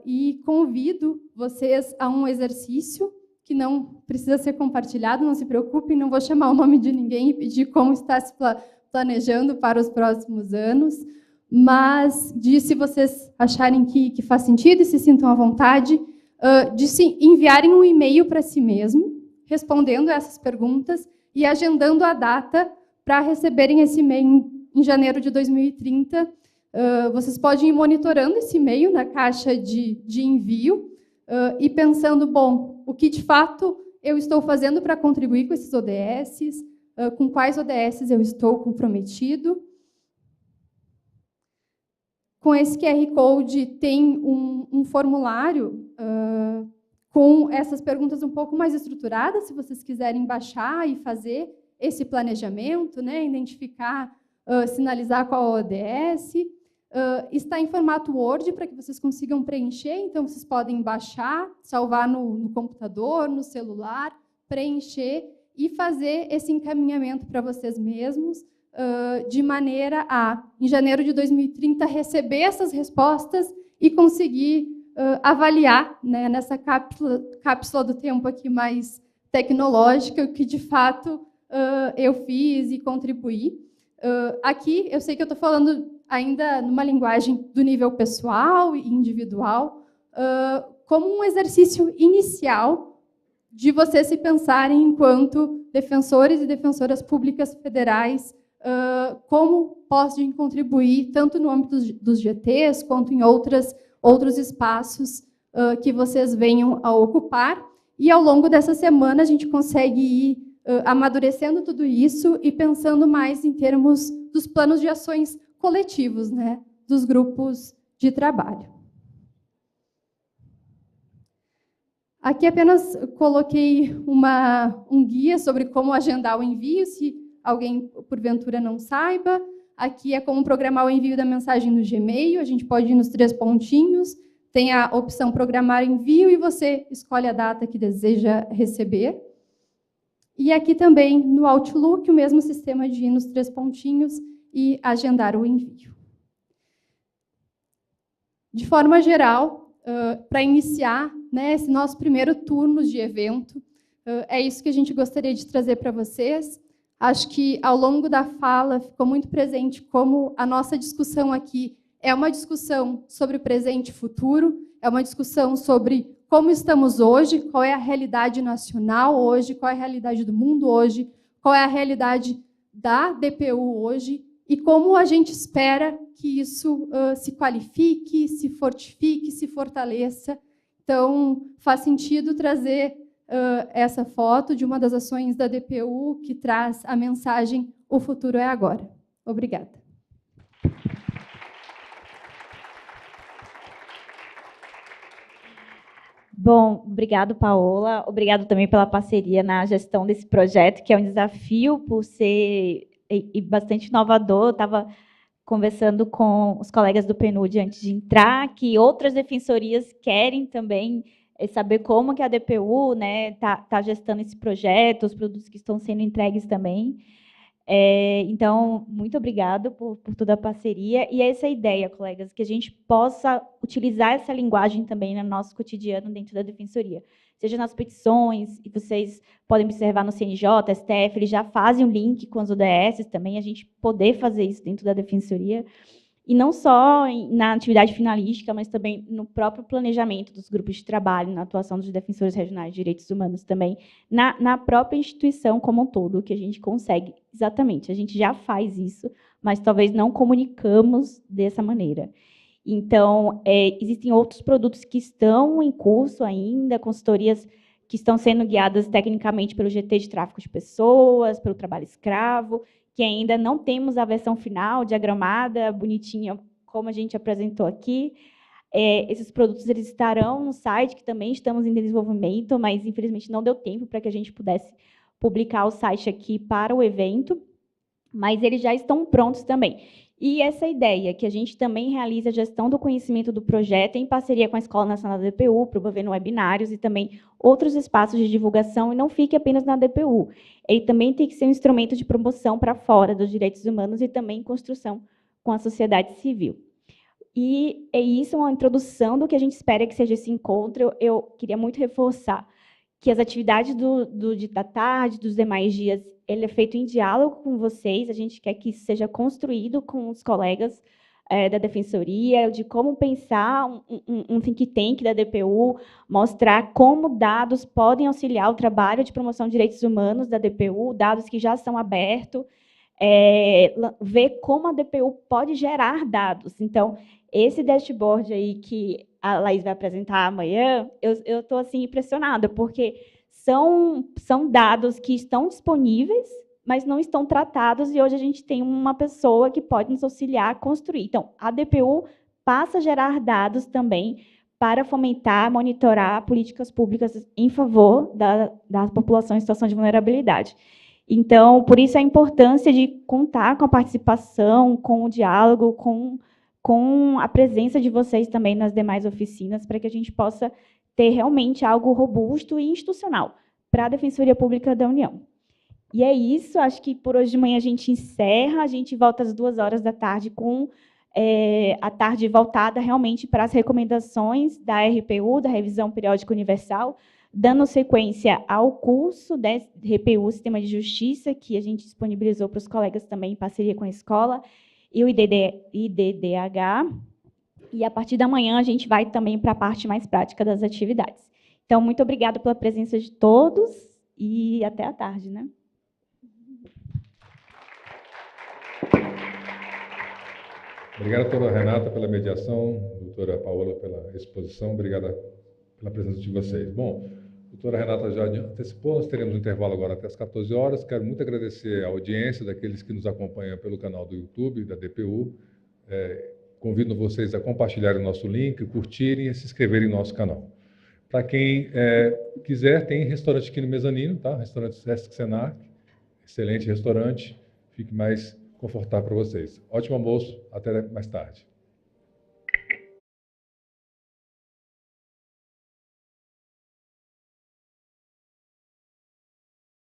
Speaker 9: e convido vocês a um exercício que não precisa ser compartilhado, não se preocupem, não vou chamar o nome de ninguém e pedir como está se planejando para os próximos anos, mas se vocês acharem que faz sentido e se sintam à vontade, de se enviarem um e-mail para si mesmo, respondendo essas perguntas e agendando a data para receberem esse e-mail em janeiro de 2030. Vocês podem ir monitorando esse e-mail na caixa de envio e pensando, bom, o que de fato eu estou fazendo para contribuir com esses ODS, com quais ODS eu estou comprometido. Com esse QR Code tem um formulário com essas perguntas um pouco mais estruturadas, se vocês quiserem baixar e fazer esse planejamento, né, identificar, sinalizar qual é o ODS. Está em formato Word para que vocês consigam preencher, então vocês podem baixar, salvar no computador, no celular, preencher e fazer esse encaminhamento para vocês mesmos, de maneira a, em janeiro de 2030, receber essas respostas e conseguir avaliar, né, nessa cápsula do tempo aqui mais tecnológica, o que de fato eu fiz e contribuí. Aqui, eu sei que eu estou falando ainda numa linguagem do nível pessoal e individual, como um exercício inicial de vocês se pensarem enquanto defensores e defensoras públicas federais, como podem contribuir, tanto no âmbito dos GTs, quanto em outros espaços que vocês venham a ocupar. E, ao longo dessa semana, a gente consegue ir amadurecendo tudo isso e pensando mais em termos dos planos de ações coletivos, né, dos grupos de trabalho. Aqui apenas coloquei um guia sobre como agendar o envio, se alguém, porventura, não saiba. Aqui é como programar o envio da mensagem no Gmail, a gente pode ir nos 3 pontinhos, tem a opção programar envio e você escolhe a data que deseja receber. E aqui também, no Outlook, o mesmo sistema de ir nos 3 pontinhos e agendar o envio. De forma geral, para iniciar, né, esse nosso primeiro turno de evento, é isso que a gente gostaria de trazer para vocês. Acho que, ao longo da fala, ficou muito presente como a nossa discussão aqui é uma discussão sobre o presente e futuro, é uma discussão sobre como estamos hoje, qual é a realidade nacional hoje, qual é a realidade do mundo hoje, qual é a realidade da DPU hoje e como a gente espera que isso se qualifique, se fortifique, se fortaleça. Então, faz sentido trazer essa foto de uma das ações da DPU que traz a mensagem "O futuro é agora". Obrigada.
Speaker 8: Bom, obrigado, Paola. Obrigado também pela parceria na gestão desse projeto, que é um desafio por ser bastante inovador. Eu estava conversando com os colegas do PNUD antes de entrar, que outras defensorias querem também saber como que a DPU, né, tá gestando esse projeto, os produtos que estão sendo entregues também. Então, muito obrigado por toda a parceria. E essa ideia, colegas, que a gente possa utilizar essa linguagem também no nosso cotidiano dentro da defensoria. Seja nas petições, e vocês podem observar no CNJ, STF, eles já fazem um link com as ODS também, a gente poder fazer isso dentro da defensoria. E não só na atividade finalística, mas também no próprio planejamento dos grupos de trabalho, na atuação dos defensores regionais de direitos humanos também, na própria instituição como um todo, que a gente consegue. Exatamente, a gente já faz isso, mas talvez não comunicamos dessa maneira. Então, existem outros produtos que estão em curso ainda, consultorias que estão sendo guiadas tecnicamente pelo GT de tráfico de pessoas, pelo trabalho escravo, que ainda não temos a versão final, diagramada, bonitinha, como a gente apresentou aqui. Esses produtos eles estarão no site, que também estamos em desenvolvimento, mas, infelizmente, não deu tempo para que a gente pudesse publicar o site aqui para o evento, mas eles já estão prontos também. E essa ideia, que a gente também realiza a gestão do conhecimento do projeto em parceria com a Escola Nacional da DPU, promovendo webinários e também outros espaços de divulgação, e não fique apenas na DPU. Ele também tem que ser um instrumento de promoção para fora dos direitos humanos e também em construção com a sociedade civil. E isso é uma introdução do que a gente espera que seja esse encontro. Eu queria muito reforçar que as atividades da tarde, dos demais dias, ele é feito em diálogo com vocês, a gente quer que isso seja construído com os colegas da Defensoria, de como pensar um think tank da DPU, mostrar como dados podem auxiliar o trabalho de promoção de direitos humanos da DPU, dados que já são abertos, ver como a DPU pode gerar dados. Então, esse dashboard aí que a Laís vai apresentar amanhã, eu estou assim, impressionada, porque são dados que estão disponíveis, mas não estão tratados, e hoje a gente tem uma pessoa que pode nos auxiliar a construir. Então, a DPU passa a gerar dados também para fomentar, monitorar políticas públicas em favor da população em situação de vulnerabilidade. Então, por isso a importância de contar com a participação, com o diálogo, com a presença de vocês também nas demais oficinas, para que a gente possa ter realmente algo robusto e institucional para a Defensoria Pública da União. E é isso, acho que por hoje de manhã a gente encerra, a gente volta às 14h com a tarde voltada realmente para as recomendações da RPU, da Revisão Periódica Universal, dando sequência ao curso da RPU, Sistema de Justiça, que a gente disponibilizou para os colegas também em parceria com a escola, e o IDDH. E a partir da manhã a gente vai também para a parte mais prática das atividades. Então, muito obrigada pela presença de todos e até à tarde, né?
Speaker 1: Obrigado, doutora Renata, pela mediação, doutora Paola, pela exposição, obrigada pela presença de vocês. Bom, a doutora Renata já antecipou, nós teremos um intervalo agora até as 14 horas. Quero muito agradecer a audiência daqueles que nos acompanham pelo canal do YouTube, da DPU. Convido vocês a compartilharem o nosso link, curtirem e se inscreverem no nosso canal. Para quem quiser, tem restaurante aqui no mezanino, tá? Restaurante Sesc Senac, excelente restaurante, fique mais confortável para vocês. Ótimo almoço, até mais tarde.